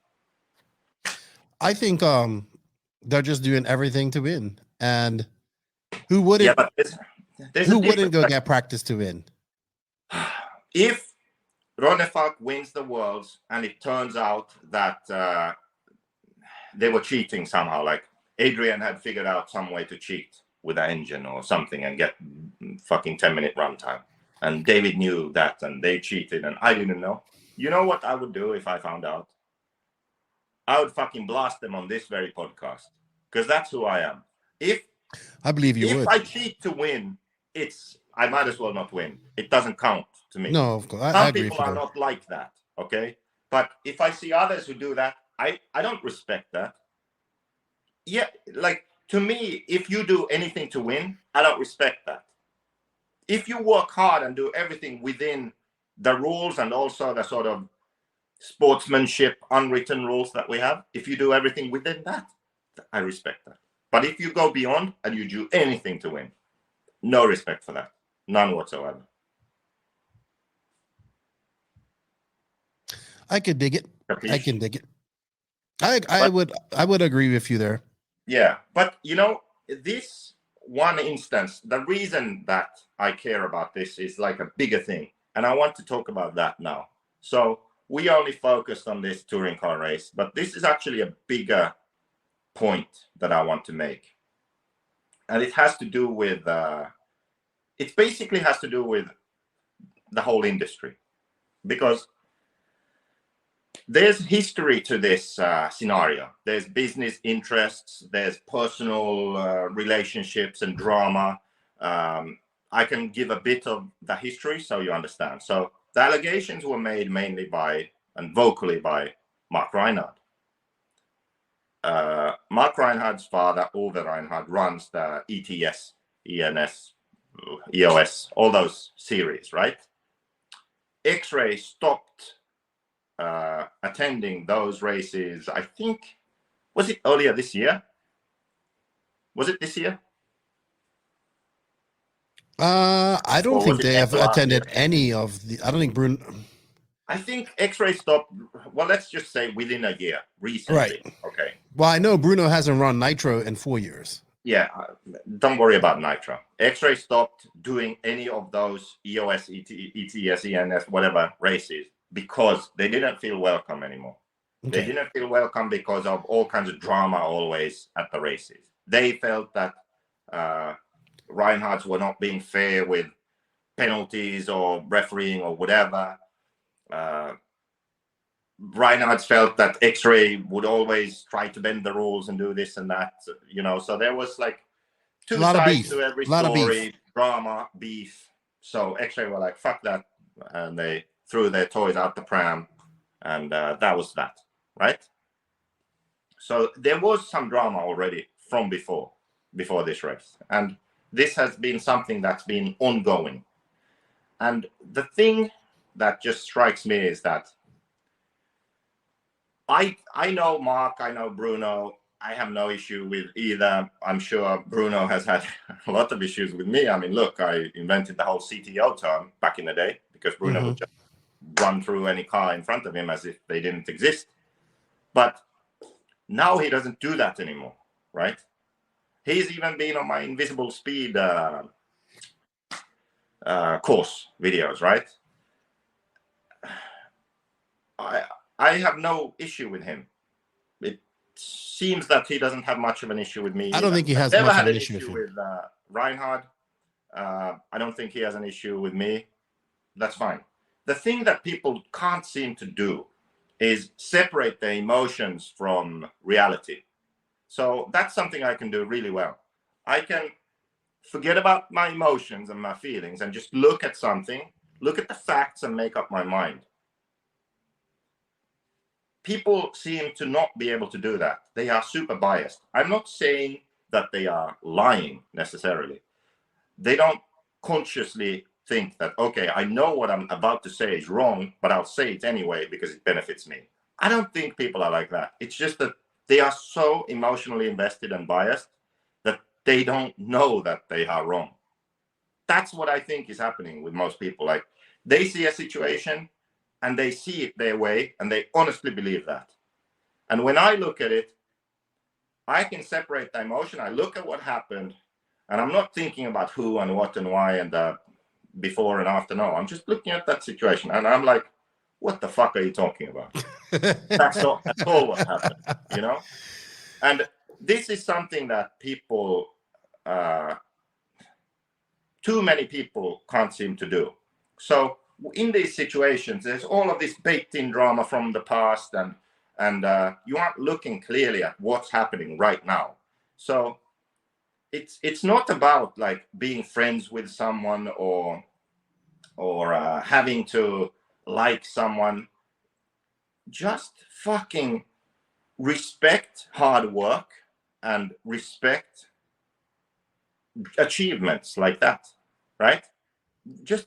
I think they're just doing everything to win. And who wouldn't? Yeah, but there's who wouldn't go get practice to win? If Ronefalk wins the Worlds, and it turns out that they were cheating somehow. Like Adrian had figured out some way to cheat with the engine or something and get fucking 10-minute runtime. And David knew that, and they cheated, and I didn't know. You know what I would do if I found out? I would fucking blast them on this very podcast, because that's who I am. If I believe you would. If I cheat to win, I might as well not win. It doesn't count to me. No, of course. I Some agree. people are not like that, okay? But if I see others who do that, I don't respect that. Yeah, like, to me, if you do anything to win, I don't respect that. If you work hard and do everything within the rules and also the sort of sportsmanship, unwritten rules that we have, if you do everything within that, I respect that. But if you go beyond and you do anything to win, no respect for that. None whatsoever. I could dig it. Capiche? I can dig it. I would agree with you there. Yeah, but you know, this one instance, the reason that I care about this is like a bigger thing, and I want to talk about that now. So we only focused on this touring car race, but this is actually a bigger point that I want to make, and it has to do with it basically has to do with the whole industry, because there's history to this scenario. There's business interests, there's personal relationships and drama. I can give a bit of the history so you understand. So the allegations were made mainly by and vocally by Mark Reinhardt. Mark Reinhardt's father, Ove Reinhardt, runs the ETS, ENS, EOS, all those series, right? X-Ray stopped attending those races. I think, was it earlier this year? Was it this year? I don't think they have attended any of the. I don't think Bruno. I think X-Ray stopped. Well, let's just say within a year, recently. Right. Okay. Well, I know Bruno hasn't run Nitro in 4 years. Yeah, don't worry about Nitro. X-Ray stopped doing any of those EOS, ETS, ENS, whatever races because they didn't feel welcome anymore. Okay. They didn't feel welcome because of all kinds of drama always at the races. They felt that Reinhardts were not being fair with penalties or refereeing or whatever. Reinhardts felt that X-Ray would always try to bend the rules and do this and that, you know. So there was like two sides to every story, drama, beef. So X-Ray were like, fuck that. And they threw their toys out the pram. And that was that, right? So there was some drama already from before this race. And this has been something that's been ongoing. And the thing that just strikes me is that I know Mark, I know Bruno. I have no issue with either. I'm sure Bruno has had a lot of issues with me. I mean, look, I invented the whole CTO term back in the day because Bruno would just run through any car in front of him as if they didn't exist. But now he doesn't do that anymore, right? He's even been on my Invisible Speed course videos, right? I have no issue with him. It seems that he doesn't have much of an issue with me. I don't think he has much of an issue with Reinhardt. I don't think he has an issue with me. That's fine. The thing that people can't seem to do is separate their emotions from reality. So that's something I can do really well. I can forget about my emotions and my feelings and just look at something, look at the facts and make up my mind. People seem to not be able to do that. They are super biased. I'm not saying that they are lying necessarily. They don't consciously think that, okay, I know what I'm about to say is wrong, but I'll say it anyway because it benefits me. I don't think people are like that. It's just that they are so emotionally invested and biased that they don't know that they are wrong. That's what I think is happening with most people. Like, they see a situation and they see it their way, and they honestly believe that. And when I look at it, I can separate the emotion. I look at what happened, and I'm not thinking about who and what and why and before and after. No, I'm just looking at that situation, and I'm like, what the fuck are you talking about? That's not at all what happened, you know? And this is something that people, too many people can't seem to do. So in these situations, there's all of this baked-in drama from the past, and you aren't looking clearly at what's happening right now. So it's not about like being friends with someone or having to like someone. Just fucking respect hard work and respect achievements like that, right? Just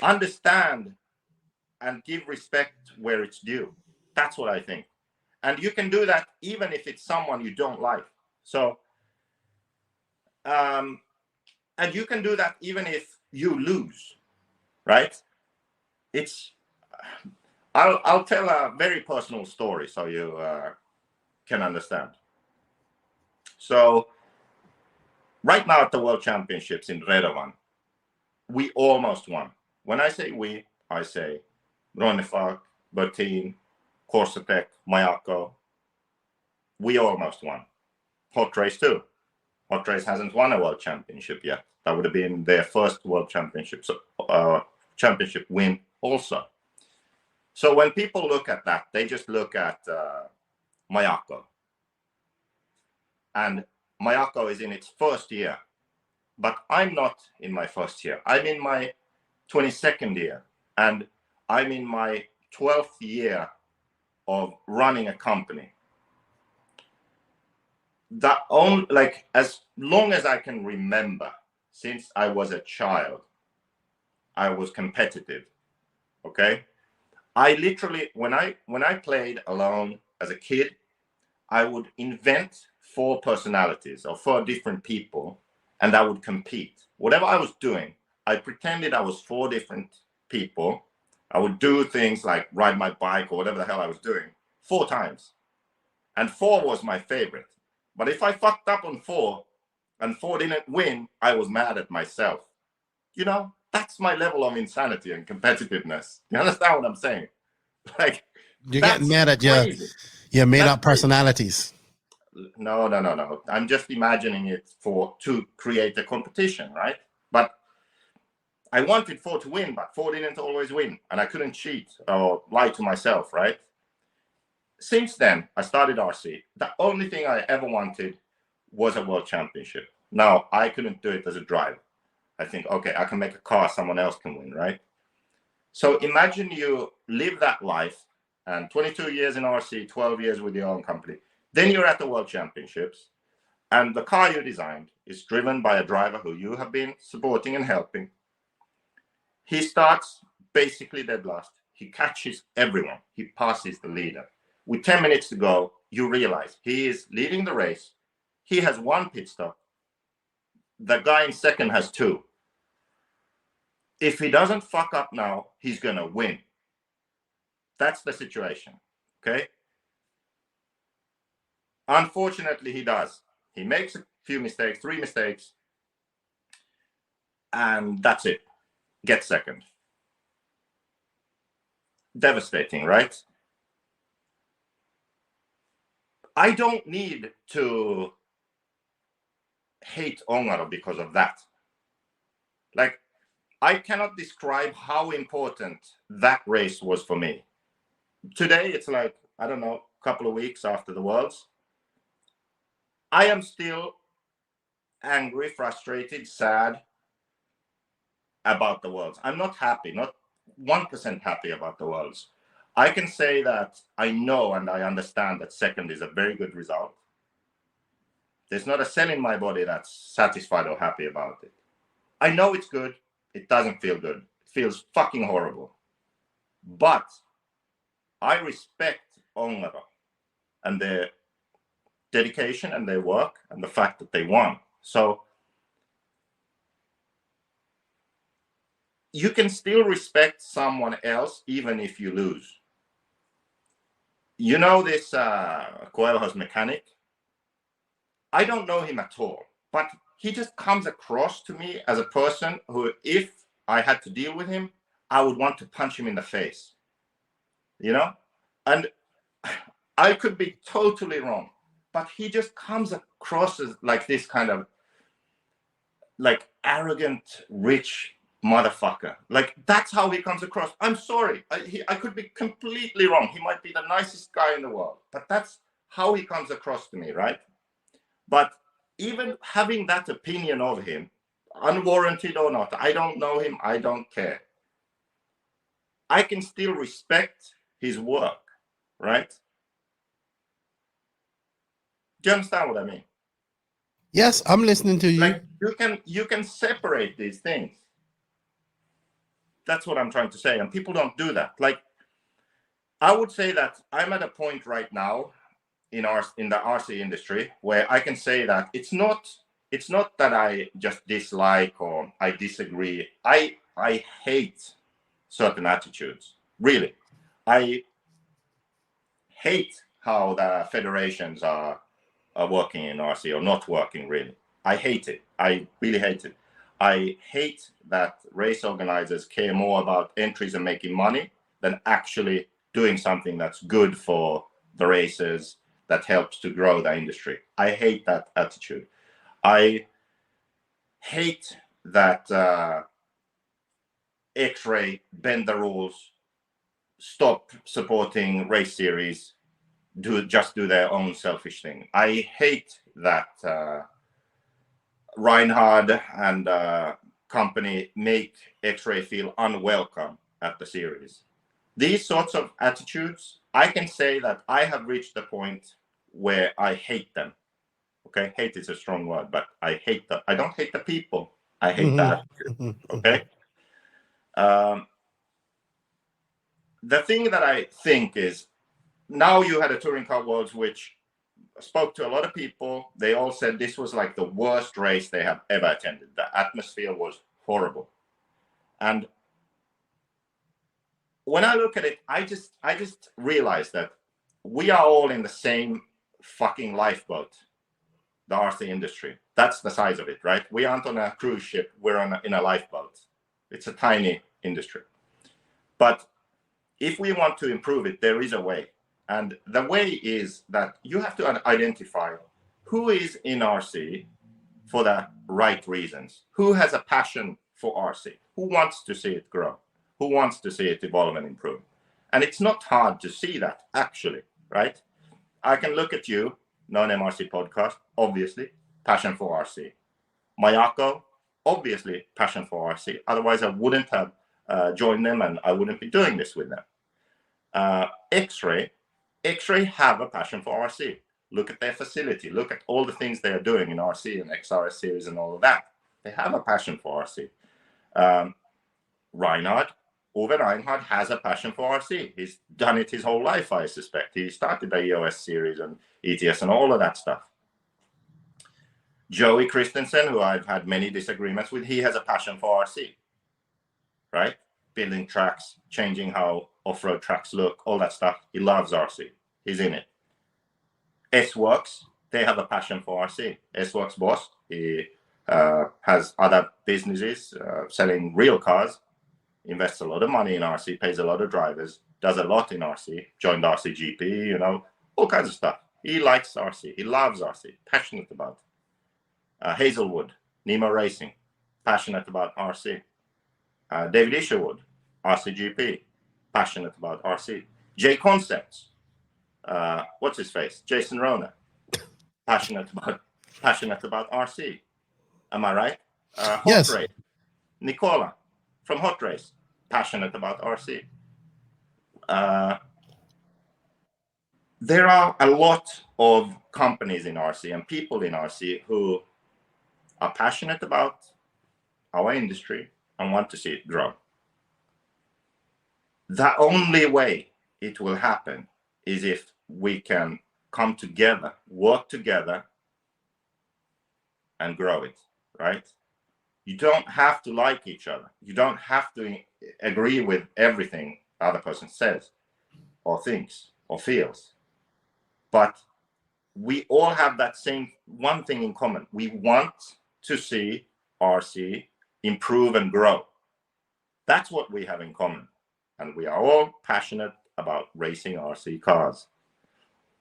understand and give respect where it's due. That's what I think. And you can do that even if it's someone you don't like. So, and you can do that even if you lose, right? I'll tell a very personal story so you can understand. So right now at the World Championships in Redovan, we almost won. When I say we, I say Ronefag, Bertin, Corsatek, Mayako. We almost won. Hot Race too. Hot Race hasn't won a World Championship yet. That would have been their first World Championship win also. So when people look at that, they just look at Mayako. And Mayako is in its first year. But I'm not in my first year. I'm in my 22nd year. And I'm in my 12th year of running a company. As long as I can remember, since I was a child, I was competitive. Okay? I literally, when I played alone as a kid, I would invent 4 personalities or 4 different people, and I would compete. Whatever I was doing, I pretended I was 4 different people. I would do things like ride my bike or whatever the hell I was doing 4 times. And 4 was my favorite. But if I fucked up on 4 and 4 didn't win, I was mad at myself. You know, that's my level of insanity and competitiveness. You understand what I'm saying? Like, you're getting mad at your made up personalities. No. I'm just imagining it to create a competition, right? But I wanted 4 to win, but 4 didn't always win, and I couldn't cheat or lie to myself, right? Since then, I started RC. The only thing I ever wanted was a World Championship. Now, I couldn't do it as a driver. I think, okay, I can make a car, someone else can win, right? So imagine you live that life, and 22 years in RC, 12 years with your own company. Then you're at the World Championships, and the car you designed is driven by a driver who you have been supporting and helping. He starts basically dead last. He catches everyone. He passes the leader. With 10 minutes to go, you realize he is leading the race. He has 1 pit stop. The guy in second has 2. If he doesn't fuck up now, he's going to win. That's the situation, okay? Unfortunately, he does. He makes a few mistakes, 3 mistakes, and that's it. Get second. Devastating, right? I don't need to hate Ongaro because of that. Like, I cannot describe how important that race was for me. Today, it's like, I don't know, a couple of weeks after the Worlds. I am still angry, frustrated, sad about the Worlds. I'm not happy, not 1% happy about the Worlds. I can say that I know and I understand that second is a very good result. There's not a cell in my body that's satisfied or happy about it. I know it's good. It doesn't feel good. It feels fucking horrible. But I respect Ongaro and their dedication and their work and the fact that they won. So you can still respect someone else even if you lose. You know this Coelho's mechanic? I don't know him at all, but he just comes across to me as a person who, if I had to deal with him, I would want to punch him in the face, you know? And I could be totally wrong, but he just comes across as like this kind of like arrogant, rich motherfucker. Like that's how he comes across. I'm sorry. I could be completely wrong. He might be the nicest guy in the world, but that's how he comes across to me, right? But even having that opinion of him, unwarranted or not, I don't know him, I don't care. I can still respect his work, right? Do you understand what I mean? Yes, I'm listening to you. Like you can separate these things. That's what I'm trying to say, and people don't do that. Like I would say that I'm at a point right now in the RC industry where I can say that it's not that I just dislike or I disagree. I hate certain attitudes. Really, I hate how the federations are working in RC or not working. Really, I hate it. I really hate it. I hate that race organizers care more about entries and making money than actually doing something that's good for the racers, that helps to grow the industry. I hate that attitude. I hate that X-Ray bend the rules, stop supporting race series, do their own selfish thing. I hate that Reinhard and company make X-Ray feel unwelcome at the series. These sorts of attitudes, I can say that I have reached the point where I hate them. Okay, hate is a strong word, but I hate them. I don't hate the people. I hate that. Okay. The thing that I think is, now you had a Touring Car Worlds, which spoke to a lot of people. They all said this was like the worst race they have ever attended. The atmosphere was horrible. And when I look at it, I just realized that we are all in the same fucking lifeboat, the RC industry. That's the size of it, right? We aren't on a cruise ship. We're in a lifeboat. It's a tiny industry. But if we want to improve it, there is a way. And the way is that you have to identify who is in RC for the right reasons, who has a passion for RC, who wants to see it grow, who wants to see it evolve and improve. And it's not hard to see that, actually, right? I can look at you, Non-MRC podcast, obviously, passion for RC. Mayako, obviously, passion for RC. Otherwise, I wouldn't have joined them and I wouldn't be doing this with them. X-Ray have a passion for RC. Look at their facility. Look at all the things they are doing in RC and XRS series and all of that. They have a passion for RC. Ove Reinhard has a passion for RC. He's done it his whole life, I suspect. He started the EOS series and ETS and all of that stuff. Joey Christensen, who I've had many disagreements with, he has a passion for RC, right? Building tracks, changing how off-road tracks look, all that stuff. He loves RC. He's in it. S-Works, they have a passion for RC. S-Works boss, he has other businesses selling real cars, invests a lot of money in RC, pays a lot of drivers, does a lot in RC, joined RCGP, you know, all kinds of stuff. He likes RC. He loves RC, passionate about it. Hazelwood, Nemo Racing, passionate about RC. David Isherwood, RCGP, passionate about RC. J Concepts, what's his face? Jason Rona, passionate about RC. Am I right? Hot Race, Nicola from Hot Race, passionate about RC. There are a lot of companies in RC and people in RC who are passionate about our industry and want to see it grow. The only way it will happen is if we can come together, work together, and grow it, right? You don't have to like each other. You don't have to agree with everything the other person says or thinks or feels. But we all have that same one thing in common. We want to see RC improve and grow. That's what we have in common. And we are all passionate about racing RC cars.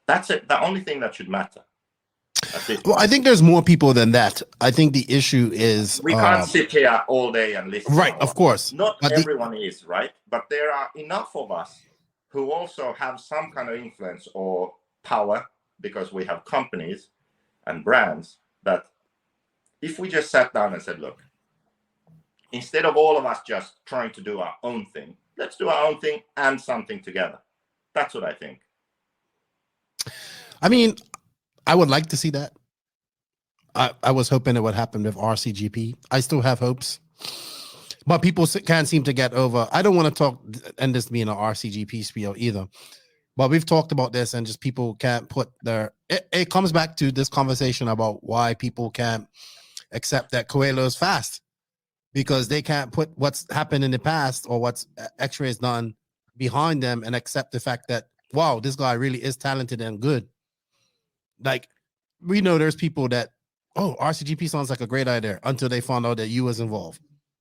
That's it. The only thing that should matter. Well, I think there's more people than that. I think the issue is we can't sit here all day and listen. Right, of course. Not everyone is, right? But there are enough of us who also have some kind of influence or power, because we have companies and brands, that if we just sat down and said, look, instead of all of us just trying to do our own thing, let's do our own thing and something together. That's what I think. I mean, I would like to see that. I was hoping it would happen with RCGP. I still have hopes, but people can't seem to get over. I don't want to talk, and this being an RCGP spiel either, but we've talked about this, and just people can't put their. It comes back to this conversation about why people can't accept that Coelho is fast, because they can't put what's happened in the past or what's X-Ray has done behind them and accept the fact that, wow, this guy really is talented and good. Like, we know there's people that, oh, RCGP sounds like a great idea, until they found out that you was involved.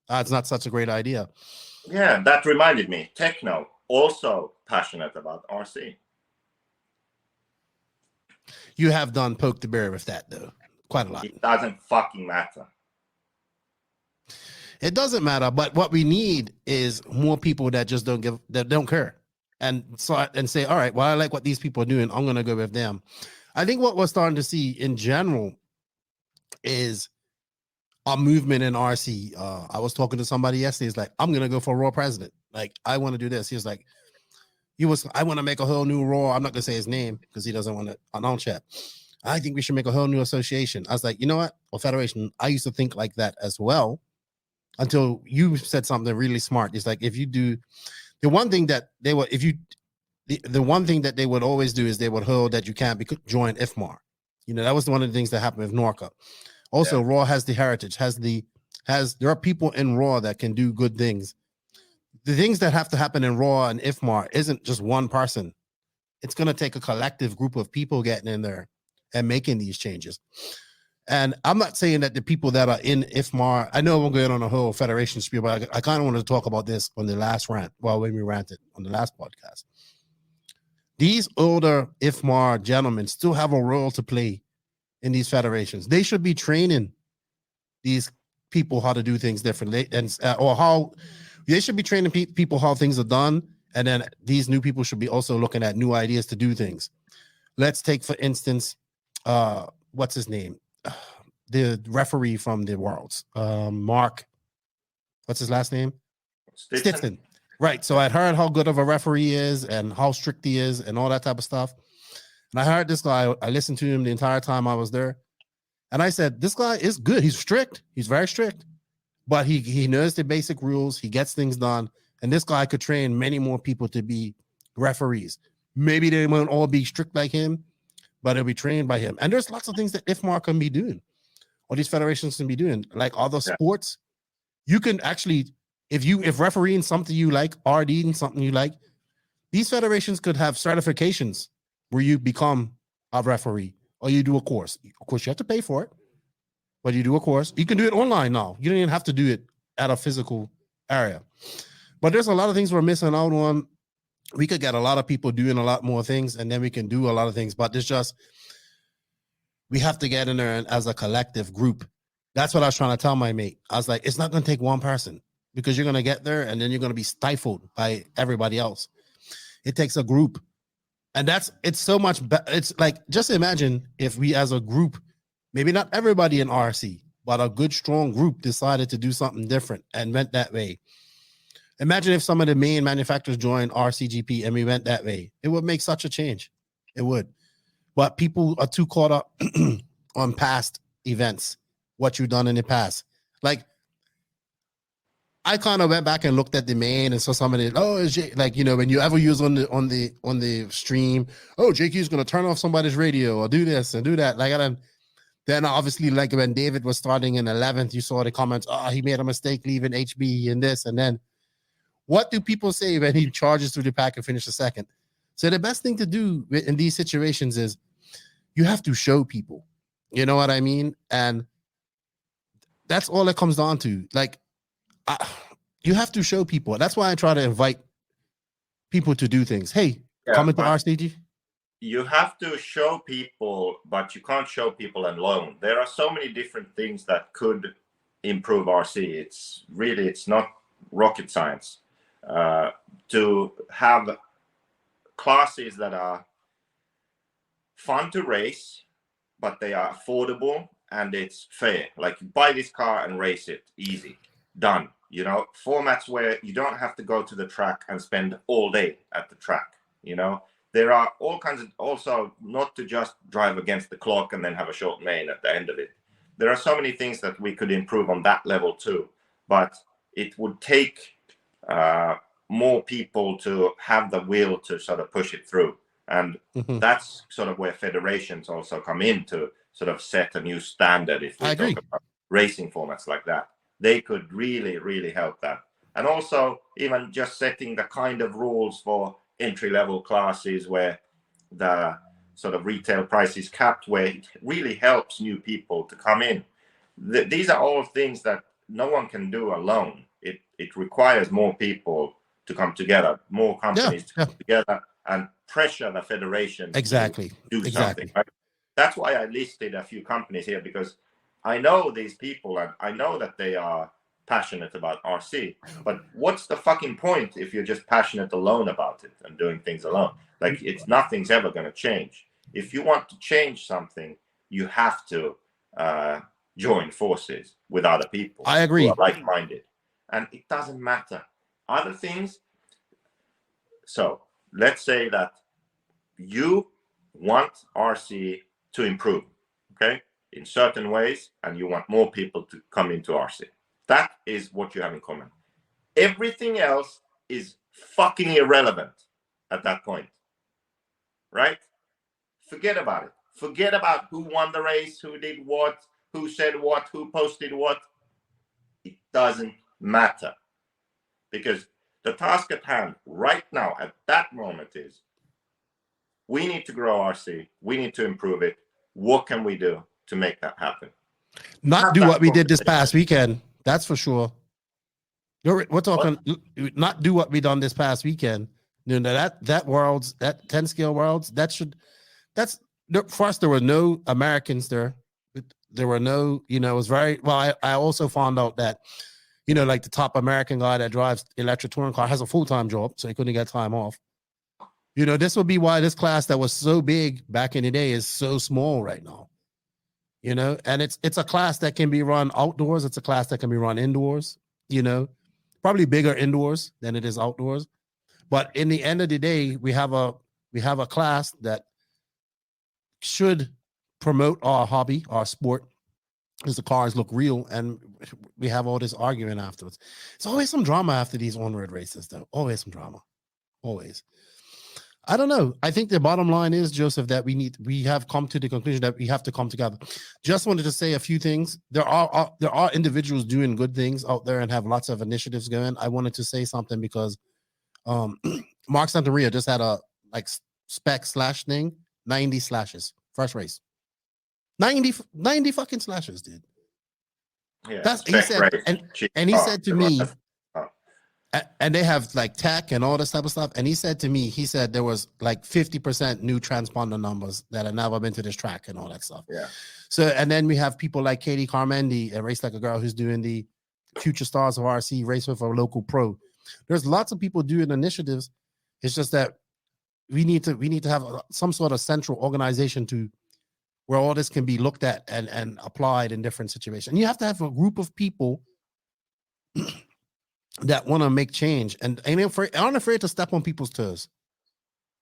It's not such a great idea. Yeah, that reminded me. Techno, also passionate about RC. You have done poke the bear with that, though. Quite a lot. It doesn't fucking matter. It doesn't matter, but what we need is more people that just don't care. And say, all right, well, I like what these people are doing, I'm gonna go with them. I think what we're starting to see in general is a movement in RC. I was talking to somebody yesterday. He's like, I'm gonna go for Raw president. Like, I want to do this. He was like, I want to make a whole new Raw. I'm not gonna say his name because he doesn't want to announce that. I think we should make a whole new association. I was like, you know what? Or federation. I used to think like that as well, until you said something really smart. It's like, if you do the one thing that they would, the one thing that they would always do is they would hold that you can't join IFMAR. You know, that was one of the things that happened with Norca. Also, yeah. Raw has the heritage, there are people in Raw that can do good things. The things that have to happen in Raw and IFMAR isn't just one person. It's going to take a collective group of people getting in there and making these changes. And I'm not saying that the people that are in IFMAR, I know we're going on a whole federation spiel, but I kind of wanted to talk about this on the last rant, when we ranted on the last podcast. These older IFMAR gentlemen still have a role to play in these federations. They should be training these people how to do things differently, or how they should be training people how things are done. And then these new people should be also looking at new ideas to do things. Let's take, for instance, what's his name? The referee from the Worlds, Mark. What's his last name? Stetson. Right. So I'd heard how good of a referee he is and how strict he is and all that type of stuff. And I heard this guy, I listened to him the entire time I was there. And I said, this guy is good. He's strict. He's very strict. But he knows the basic rules. He gets things done. And this guy could train many more people to be referees. Maybe they won't all be strict like him, but they'll be trained by him. And there's lots of things that IFMAR can be doing, or these federations can be doing. Like other sports, you can actually, if refereeing something you like, RDing something you like, these federations could have certifications where you become a referee, or you do a course. Of course, you have to pay for it, but you do a course. You can do it online now. You don't even have to do it at a physical area. But there's a lot of things we're missing out on. We could get a lot of people doing a lot more things, and then we can do a lot of things. But it's just, we have to get in there as a collective group. That's what I was trying to tell my mate. I was like, it's not going to take one person, because you're going to get there and then you're going to be stifled by everybody else. It takes a group. And it's so much it's like, just imagine if we as a group, maybe not everybody in RC, but a good, strong group decided to do something different and went that way. Imagine if some of the main manufacturers joined RCGP and we went that way. It would make such a change. It would. But people are too caught up on past events, what you've done in the past. Like, I kind of went back and looked at the main and saw somebody, like, you know, when you ever use on the stream, JQ's going to turn off somebody's radio or do this and do that. Like, then obviously, like when David was starting in 11th, you saw the comments, he made a mistake leaving HB and this. And then what do people say when he charges through the pack and finishes second? So the best thing to do in these situations is you have to show people, you know what I mean? And that's all it comes down to. Like, you have to show people. That's why I try to invite people to do things. Hey, Yeah, come into but RCG. you have to show people, but you can't show people alone. There are so many different things that could improve RC. It's not rocket science. To have classes that are fun to race, but they are affordable and it's fair. Like, buy this car and race it, easy, done. You know, formats where you don't have to go to the track and spend all day at the track. You know, there are all kinds of, also not to just drive against the clock and then have a short main at the end of it. There are so many things that we could improve on that level too, but it would take more people to have the will to sort of push it through. And that's sort of where federations also come in to sort of set a new standard. If we talk about racing formats like that, they could really, really help that. And also even just setting the kind of rules for entry-level classes where the sort of retail price is capped, where it really helps new people to come in. These are all things that no one can do alone. It requires more people to come together, more companies to come together and pressure the federation to do something. Right? That's why I listed a few companies here, because I know these people and I know that they are passionate about RC, but what's the fucking point if you're just passionate alone about it and doing things alone? Like, nothing's ever going to change. If you want to change something, you have to join forces with other people. I agree. Who are like-minded, and it doesn't matter other things. So let's say that you want RC to improve, okay, in certain ways, and you want more people to come into RC. That is what you have in common. Everything else is fucking irrelevant at that point, right? Forget about it. Forget about who won the race, who did what, who said what, who posted what. It doesn't matter, because the task at hand right now at that moment is, we need to grow RC. We need to improve it. What can we do to make that happen? Not do what we did this past weekend. That's for sure. We're talking not do what we done this past weekend. You know, that worlds, that 10 scale worlds, for us, there were no Americans there. There were no, you know, it was very, well, I also found out that, you know, like the top American guy that drives electric touring car has a full-time job, so he couldn't get time off. You know, this would be why this class that was so big back in the day is so small right now. You know, and it's a class that can be run outdoors. It's a class that can be run indoors, you know, probably bigger indoors than it is outdoors. But in the end of the day, we have a class that should promote our hobby, our sport, because the cars look real, and we have all this argument afterwards. It's always some drama after these on-road races, though. Always some drama. Always. I don't know. I think the bottom line is, Joseph, that we have come to the conclusion that we have to come together. Just wanted to say a few things. There are individuals doing good things out there and have lots of initiatives going. I wanted to say something because Mark Santeria just had a spec slash thing, 90 slashes, first race. 90 fucking slashes, dude. Yeah, that's he said, and he said to me, and they have like tech and all this type of stuff. And he said to me, there was like 50% new transponder numbers that have never been to this track and all that stuff. Yeah. So, and then we have people like Katie Carmendi, a Race Like a Girl, who's doing the Future Stars of RC, race with a local pro. There's lots of people doing initiatives. It's just that we need to have some sort of central organization to where all this can be looked at and applied in different situations. And you have to have a group of people that want to make change and aren't afraid to step on people's toes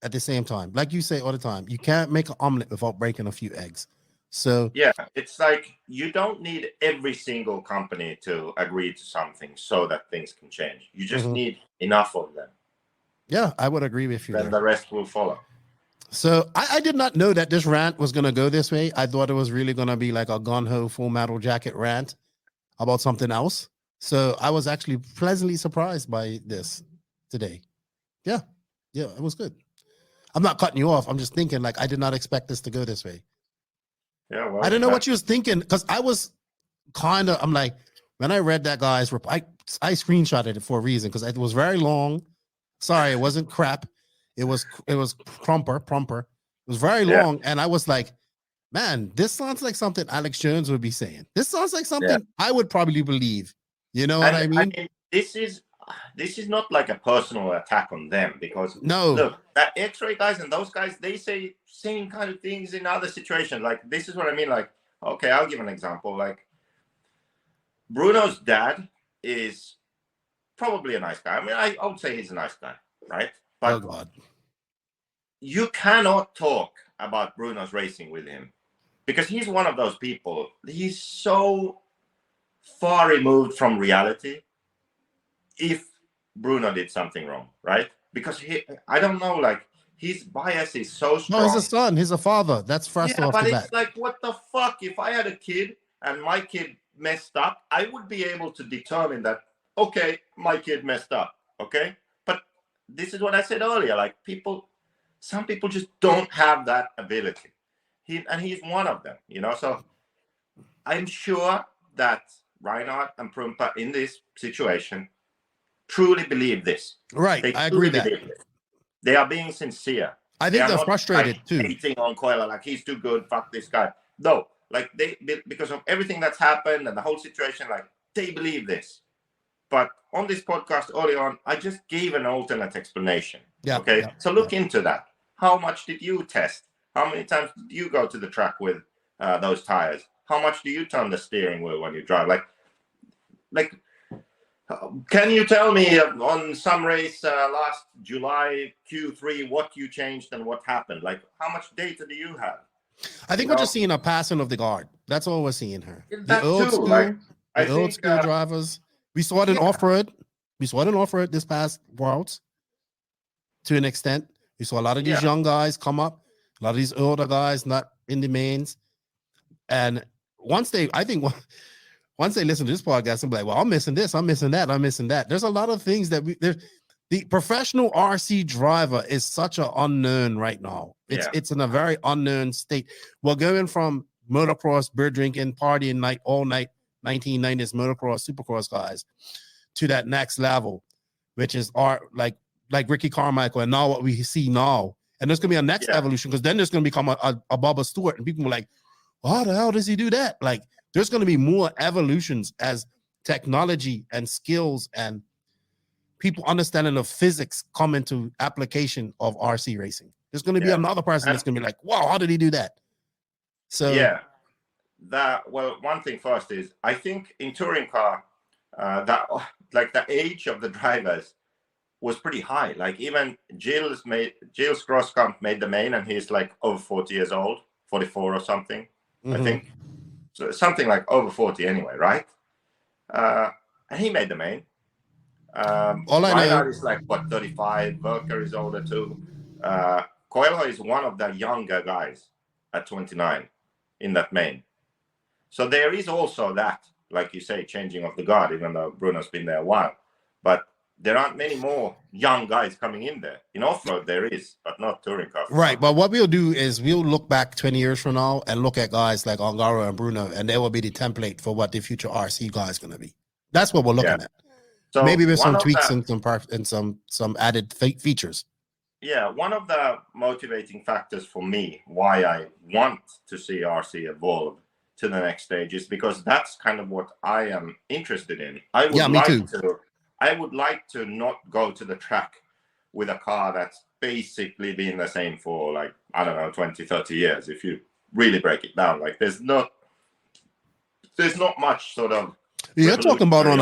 at the same time. Like you say all the time, you can't make an omelet without breaking a few eggs. So yeah, it's like you don't need every single company to agree to something so that things can change. You just need enough of them. Yeah, I would agree with you. Then the rest will follow. So I did not know that this rant was going to go this way. I thought it was really going to be like a gun-ho Full Metal Jacket rant about something else. So I was actually pleasantly surprised by this today. Yeah, it was good. I'm not cutting you off. I'm just thinking, like, I did not expect this to go this way. Yeah, well, I don't know what you was thinking, because I was I'm like, when I read that guy's reply, I screenshotted it for a reason because it was very long. Sorry, it wasn't crap. It was prumper. It was very long, and I was like, man, this sounds like something Alex Jones would be saying. This sounds like something I would probably believe. You know what I mean? This is not like a personal attack on them, because no, look, that X-ray guys and those guys, they say same kind of things in other situations. Like, this is what I mean. Like, okay, I'll give an example. Like, Bruno's dad is probably a nice guy. I mean, I would say he's a nice guy, right? But oh God, you cannot talk about Bruno's racing with him, because he's one of those people. He's so far removed from reality. If Bruno did something wrong, right? Because I don't know, like, his bias is so strong. no, he's a son, he's a father. That's first off but the it's bat. like, what the fuck? If I had a kid and my kid messed up, I would be able to determine that, okay, my kid messed up, okay? But this is what I said earlier, like, some people just don't have that ability. He's one of them, you know? So I'm sure that Reinhardt and Prumpa in this situation truly believe this. Right, I agree that. They are being sincere. I think they're not, frustrated like, too. hating on Coelho, like, he's too good, fuck this guy. No, like, they because of everything that's happened and the whole situation, like, they believe this. But on this podcast early on, I just gave an alternate explanation. Yeah. Okay. Yeah, so look into that. How much did you test? How many times did you go to the track with those tires? How much do you turn the steering wheel when you drive? Like, can you tell me on some race last July Q3 what you changed and what happened? Like, how much data do you have? I think we're just seeing a passing of the guard. That's all we're seeing here. That The old too, school, like, the old school drivers. We saw it in off-road. We saw it in off-road this past Worlds to an extent. We saw a lot of these young guys come up, a lot of these older guys not in the mains. And once they listen to this podcast and be like, well, I'm missing this, I'm missing that, I'm missing that. There's a lot of things that the professional RC driver is such an unknown right now. It's in a very unknown state. We're going from motocross, beer drinking, partying night, all night, 1990s motocross, supercross guys, to that next level, which is like Ricky Carmichael, and now what we see now. And there's gonna be a next evolution, because then there's gonna become a Bubba Stewart, and people are like, well, how the hell does he do that? Like, there's going to be more evolutions as technology and skills and people understanding of physics come into application of RC racing. There's going to be another person that's going to be like, wow, how did he do that? So one thing first is, I think in touring car, that like the age of the drivers was pretty high. Like, even Gilles Groskamp made the main, and he's like over 40 years old, 44 or something. I think so, something like over 40 anyway, right? And he made the main. All I know is like, what, 35. Beaker is older too. Coelho is one of the younger guys at 29 in that main. So there is also that, like you say, changing of the guard, even though Bruno's been there a while. But there aren't many more young guys coming in there. In off-road there is, but not touring cars. Right, but what we'll do is we'll look back 20 years from now and look at guys like Ongaro and Bruno, and they will be the template for what the future RC guy is going to be. That's what we're looking at. So maybe with some tweaks and some added features. Yeah, one of the motivating factors for me why I want to see RC evolve to the next stage is because that's kind of what I am interested in. I would like to not go to the track with a car that's basically been the same for, like, I don't know, 20, 30 years. If you really break it down, like, there's not much sort of. You're talking about on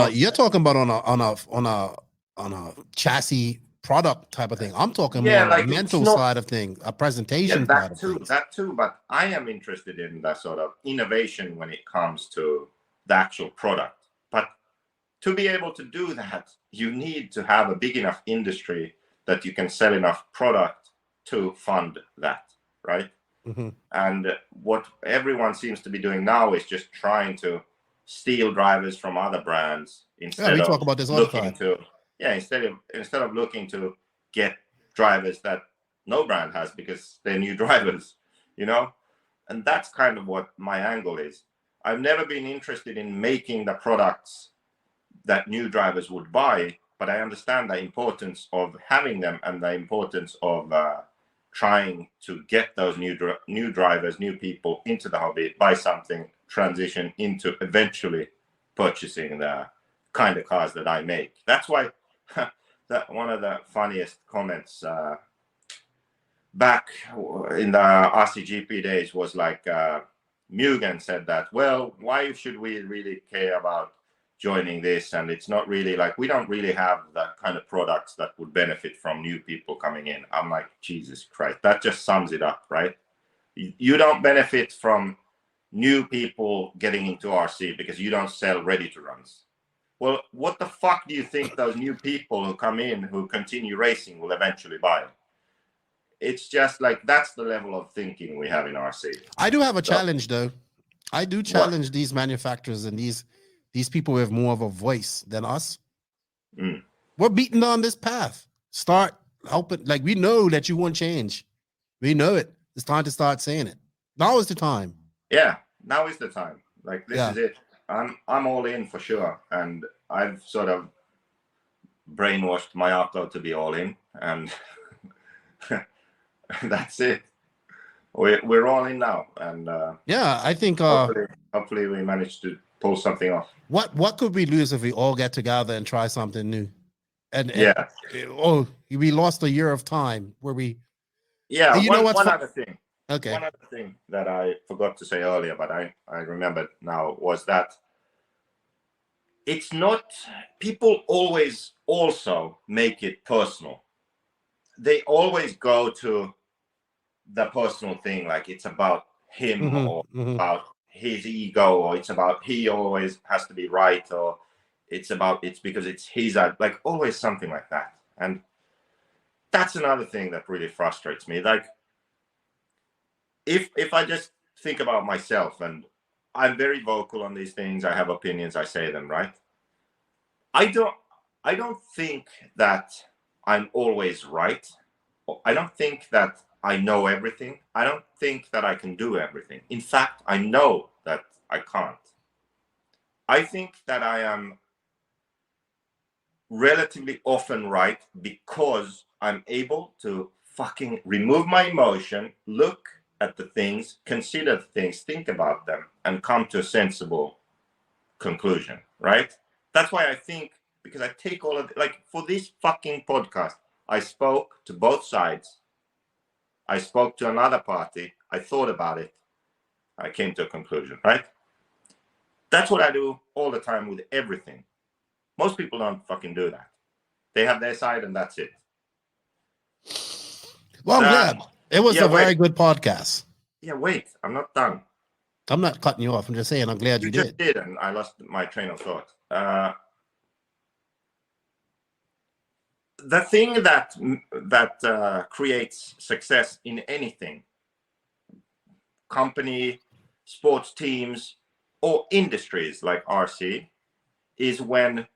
a chassis product type of thing. I'm talking more like mental side of things, a presentation. That too. But I am interested in that sort of innovation when it comes to the actual product. But to be able to do that, you need to have a big enough industry that you can sell enough product to fund that, right? Mm-hmm. And what everyone seems to be doing now is just trying to steal drivers from other brands instead of talk about this all the time. Instead of looking to get drivers that no brand has because they're new drivers, you know? And that's kind of what my angle is. I've never been interested in making the products that new drivers would buy, but I understand the importance of having them and the importance of trying to get those new drivers, new people into the hobby, buy something, transition into eventually purchasing the kind of cars that I make. That's why that one of the funniest comments back in the RCGP days was like Mugen said that, well, why should we really care about joining this? And it's not really like, we don't really have that kind of products that would benefit from new people coming in. I'm like, Jesus Christ, that just sums it up, right? You don't benefit from new people getting into RC because you don't sell ready to runs. Well, what the fuck do you think those new people who come in, who continue racing, will eventually buy? It's just like, that's the level of thinking we have in RC. I do have a challenge, though. I do challenge these manufacturers and these people who have more of a voice than us. We're beating down this path. Start helping. Like, we know that you want change. We know it. It's time to start saying it. Now is the time. Yeah, now is the time. Like, this is it. I'm all in for sure. And I've sort of brainwashed my Arco to be all in. And that's it. We're all in now. And yeah, I think hopefully we manage to pull something off. What could we lose if we all get together and try something new? And we lost a year of time where we. Yeah, you know what's one other thing. Okay. One other thing that I forgot to say earlier, but I remembered now, was that it's not, people always also make it personal. They always go to the personal thing, like it's about him or about his ego, or it's about he always has to be right, or it's because it's his, like always something like that. And that's another thing that really frustrates me. Like, if I just think about myself, and I'm very vocal on these things, I have opinions, I say them, right? I don't think that I'm always right. I don't think that I know everything. I don't think that I can do everything. In fact, I know that I can't. I think that I am relatively often right because I'm able to fucking remove my emotion, look at the things, consider the things, think about them, and come to a sensible conclusion, right? That's why I think, because I take all of like, for this fucking podcast, I spoke to both sides. I spoke to another party. I thought about it. I came to a conclusion, right? That's what I do all the time with everything. Most people don't fucking do that. They have their side and that's it. Well, I'm glad. It was a very good podcast. Yeah, wait. I'm not done. I'm not cutting you off. I'm just saying I'm glad you just did, and I lost my train of thought. The thing that creates success in anything, company, sports teams, or industries like RC, is when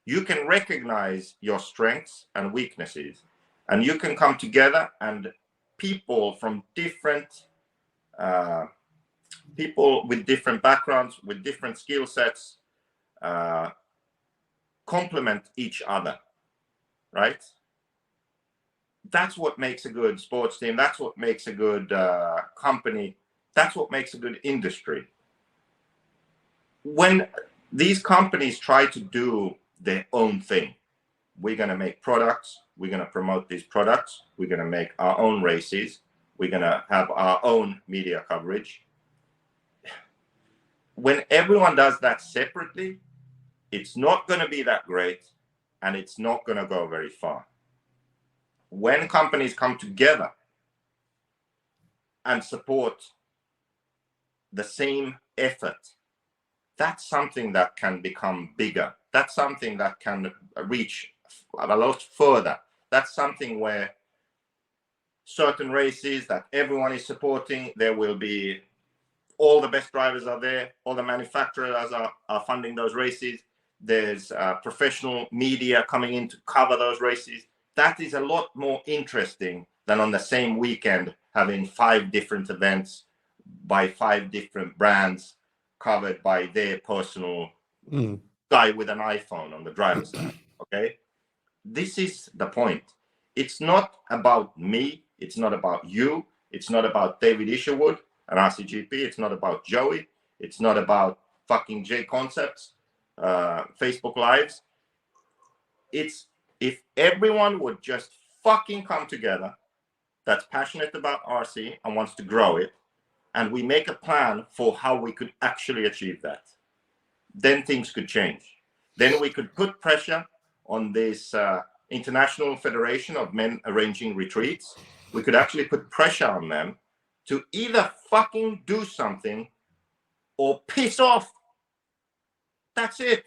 you can recognize your strengths and weaknesses, and you can come together, and people from different people with different backgrounds, with different skill sets, complement each other, right? That's what makes a good sports team. That's what makes a good company. That's what makes a good industry. When these companies try to do their own thing, we're going to make products, we're going to promote these products, we're going to make our own races, we're going to have our own media coverage. When everyone does that separately, it's not going to be that great, and it's not going to go very far. When companies come together and support the same effort, that's something that can become bigger. That's something that can reach a lot further. That's something where certain races that everyone is supporting, there will be all the best drivers are there, all the manufacturers are funding those races. There's professional media coming in to cover those races. That is a lot more interesting than on the same weekend having 5 different events by 5 different brands covered by their personal guy with an iPhone on the driver's side. Okay, this is the point. It's not about me. It's not about you. It's not about David Isherwood and RCGP. It's not about Joey. It's not about fucking J Concepts, Facebook Lives. It's if everyone would just fucking come together that's passionate about RC and wants to grow it, and we make a plan for how we could actually achieve that, then things could change. Then we could put pressure on this International Federation of Men Arranging Retreats. We could actually put pressure on them to either fucking do something or piss off. That's it.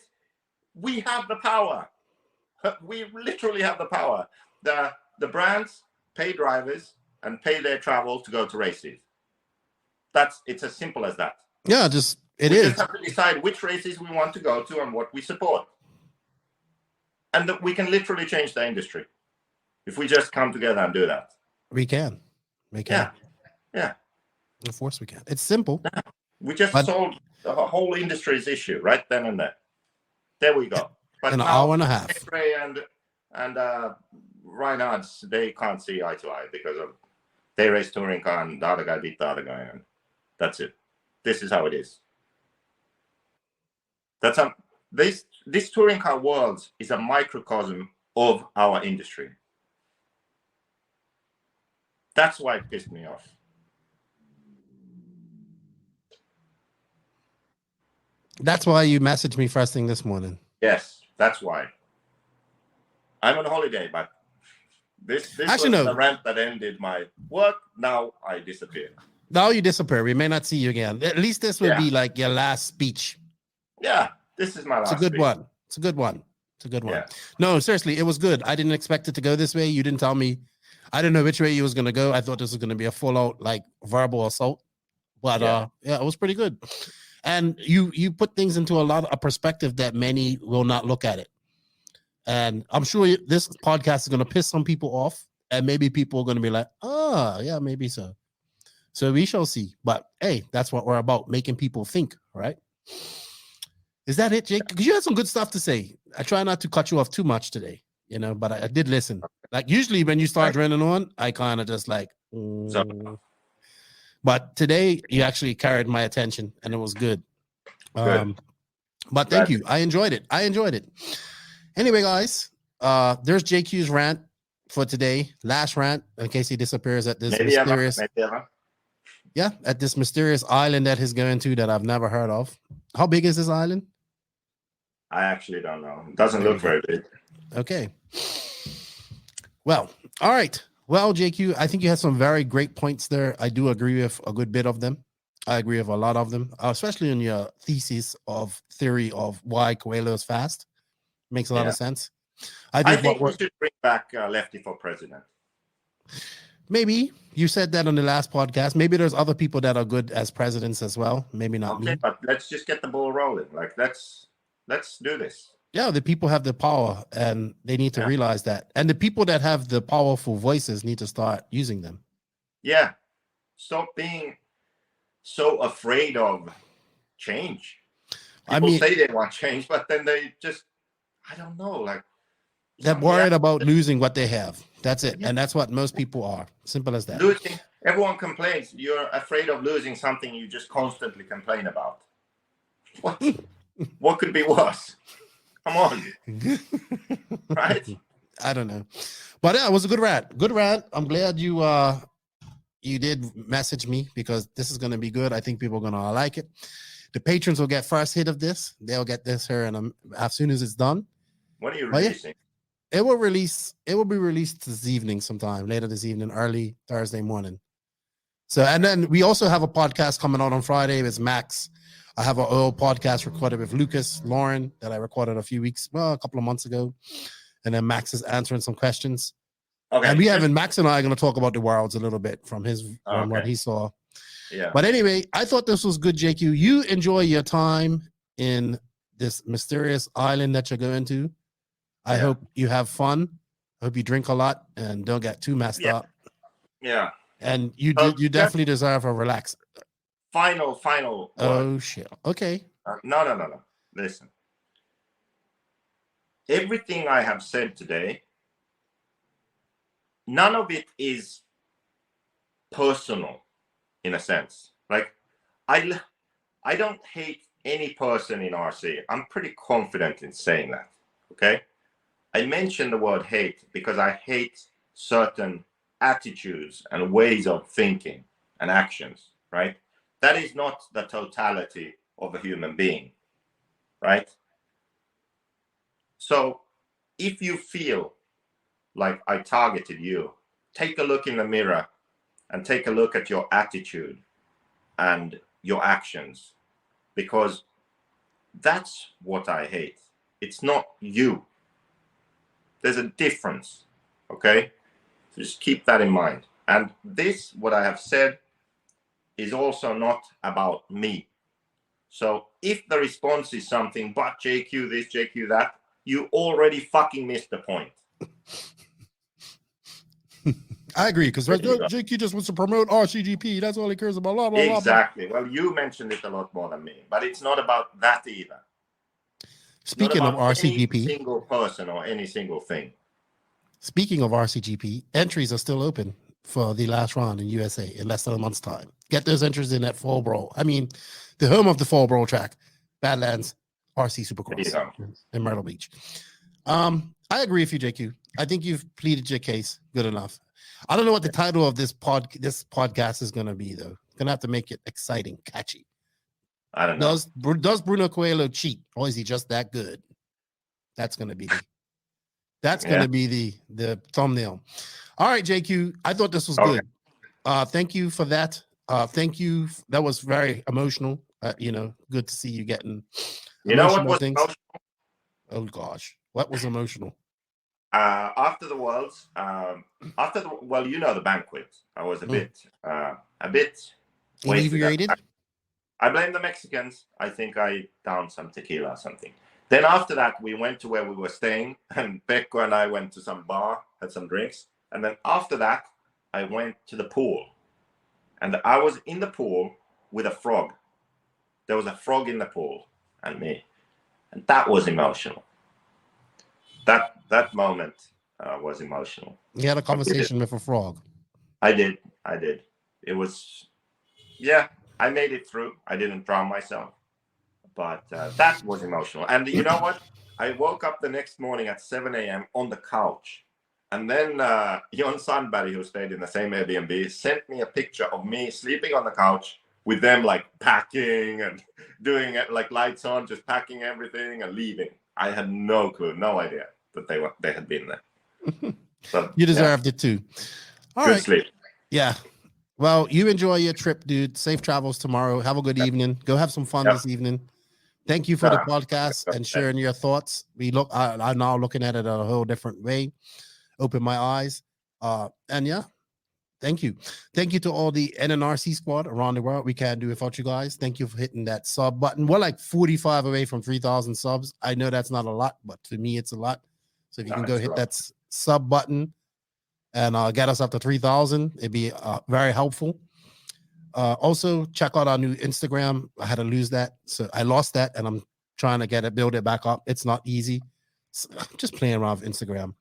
We have the power. We literally have the power. The brands pay drivers and pay their travel to go to races. It's as simple as that. Yeah, we just have to decide which races we want to go to and what we support. And we can literally change the industry if we just come together and do that. We can. Yeah. Of course we can. It's simple. We just solved the whole industry's issue right then and there. There we go. But in an hour and a half. XRAY and Reinhardt's, they can't see eye to eye because of they race touring car and the other guy beat the other guy, and that's it. This is how it is. This touring car world is a microcosm of our industry. That's why it pissed me off. That's why you messaged me first thing this morning. Yes, that's why. I'm on holiday, but this actually, was the rant that ended my work. Now I disappear. Now you disappear. We may not see you again. At least this will be like your last speech. Yeah, this is my last It's a good speech. one. It's a good one. It's a good one. Yeah. No, seriously, it was good. I didn't expect it to go this way. You didn't tell me. I didn't know which way you was going to go. I thought this was going to be a full out like verbal assault. But it was pretty good. And you put things into a perspective that many will not look at it. And I'm sure this podcast is going to piss some people off, and maybe people are going to be like, oh, yeah, maybe so. So we shall see. But hey, that's what we're about, making people think, right? Is that it, Jake? Because you had some good stuff to say. I try not to cut you off too much today, but I did listen. Like usually when you start running on, I kind of just like, but today you actually carried my attention and it was good. But thank you. I enjoyed it. Anyway, guys, there's JQ's rant for today. Last rant in case he disappears at this at this mysterious island that he's going to that I've never heard of. How big is this island? I actually don't know. It doesn't look very big. Okay. Well, all right. Well, JQ, I think you had some very great points there. I do agree with a good bit of them. I agree with a lot of them, especially in your theory of why Coelho is fast. Makes a lot of sense. I think we should bring back Lefty for president. Maybe. You said that on the last podcast. Maybe there's other people that are good as presidents as well. Maybe not me. But let's just get the ball rolling. Like, let's do this. Yeah, the people have the power, and they need to realize that. And the people that have the powerful voices need to start using them. Yeah. Stop being so afraid of change. People say they want change, but then they just, I don't know, like. They're worried about losing what they have. That's it. Yeah. And that's what most people are. Simple as that. Losing. Everyone complains. You're afraid of losing something you just constantly complain about. What could be worse? Come on. Right? I don't know. But yeah, it was a good rant. Good rant. I'm glad you did message me because this is going to be good. I think people are going to like it. The patrons will get first hit of this. They'll get this here and as soon as it's done. When are you releasing? It will be released this evening sometime, later this evening, early Thursday morning. So, and then we also have a podcast coming out on Friday with Max. I have an old podcast recorded with Lucas, Lauren, that I recorded a couple of months ago. And then Max is answering some questions. Okay. And Max and I are going to talk about the worlds a little bit from what he saw. Yeah. But anyway, I thought this was good, JQ. You enjoy your time in this mysterious island that you're going to. I hope you have fun. I hope you drink a lot and don't get too messed up. Yeah. And you definitely deserve a relax. Final word. Oh shit. Okay. No. Listen. Everything I have said today, none of it is personal in a sense. Like, I don't hate any person in RC. I'm pretty confident in saying that. Okay. I mentioned the word hate because I hate certain attitudes and ways of thinking and actions, right? That is not the totality of a human being, right? So if you feel like I targeted you, take a look in the mirror and take a look at your attitude and your actions, because that's what I hate. It's not you. There's a difference, okay? So just keep that in mind. And this, what I have said, is also not about me. So if the response is something, but JQ this, JQ that, you already fucking missed the point. I agree, because JQ just wants to promote RCGP. That's all he cares about. Blah, blah, exactly. Blah, blah. Well, you mentioned it a lot more than me, but it's not about that either. Speaking of RCGP, any single person or any single thing. Speaking of RCGP, entries are still open for the last round in USA in less than a month's time. Get those entries in at Fall Brawl. I mean, the home of the Fall Brawl track, Badlands RC Supercross in Myrtle Beach. I agree with you, JQ. I think you've pleaded your case good enough. I don't know what the title of this podcast is going to be, though. Gonna have to make it exciting, catchy. I don't know. Does Bruno Coelho cheat, or is he just that good? That's gonna be the thumbnail. All right, JQ. I thought this was good. Thank you for that. Thank you. That was very emotional. Good to see you getting. You know what was emotional? Oh gosh, what was emotional? After the Worlds, the banquet, I was a bit inebriated. I blame the Mexicans. I think I downed some tequila or something. Then after that, we went to where we were staying, and Beaker and I went to some bar, had some drinks. And then after that, I went to the pool. And I was in the pool with a frog. There was a frog in the pool and me. And that was emotional. That moment was emotional. You had a conversation with a frog. I did. It was, I made it through. I didn't drown myself. But that was emotional. And you know what? I woke up the next morning at 7 a.m. on the couch. And then Jon Sandberg, who stayed in the same Airbnb, sent me a picture of me sleeping on the couch with them like packing and doing it like lights on, just packing everything and leaving. I had no clue, no idea that they had been there. So, you deserved it too. All good right. Sleep. Yeah. Well, you enjoy your trip, dude. Safe travels tomorrow. Have a good evening. Go have some fun this evening. Thank you for the podcast and sharing your thoughts. I'm now looking at it a whole different way. Open my eyes. Thank you. Thank you to all the NNRC squad around the world. We can't do it without you guys. Thank you for hitting that sub button. We're like 45 away from 3,000 subs. I know that's not a lot, but to me, it's a lot. So if you can go hit that sub button and get us up to 3,000, it'd be very helpful. Also, check out our new Instagram. I had to lose that. So I lost that, and I'm trying to build it back up. It's not easy. Just playing around with Instagram.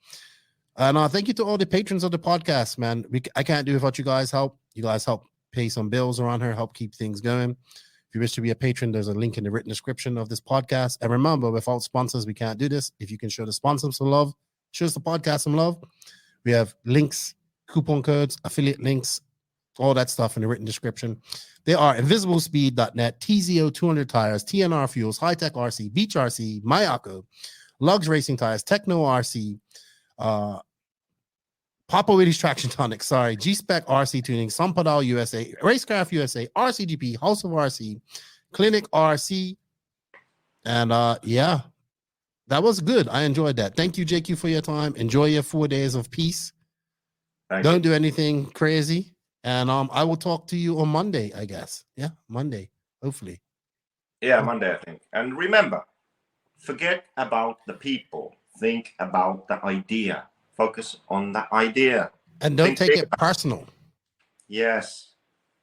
And thank you to all the patrons of the podcast, man. I can't do it without you guys' help. You guys help pay some bills around here, help keep things going. If you wish to be a patron, there's a link in the written description of this podcast. And remember, without sponsors, we can't do this. If you can show the sponsors some love, show us the podcast some love. We have links, coupon codes, affiliate links, all that stuff in the written description. They are invisiblespeed.net, TZO 200 tires, TNR fuels, High Tech RC, Beach RC, Mayako, Lugs Racing tires, Techno RC, Papa Wheaties Traction Tonic, G-Spec RC Tuning, Sampadal USA, Racecraft USA, RCGP, House of RC, Clinic RC, and that was good. I enjoyed that. Thank you, JQ, for your time. Enjoy your 4 days of peace. Don't do anything crazy. And I will talk to you on Monday, I guess. Yeah, Monday, hopefully. Yeah, Monday, I think. And remember, forget about the people. Think about the idea. Focus on the idea. And don't take it personal. Yes.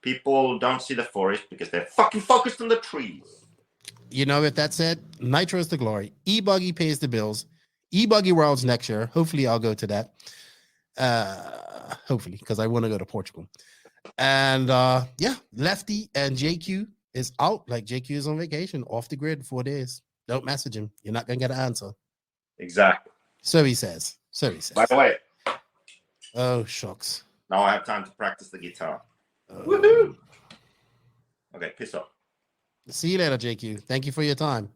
People don't see the forest because they're fucking focused on the trees. You know, with that said, Nitro is the glory. E-Buggy pays the bills. E-Buggy Worlds next year. Hopefully, I'll go to that. Hopefully, because I want to go to Portugal. And yeah, Lefty and JQ is out. Like JQ is on vacation, off the grid 4 days. Don't message him. You're not gonna get an answer. Exactly. So he says. By the way, Oh shucks. now I have time to practice the guitar. Woohoo! Okay, piss off. See you later, JQ. Thank you for your time.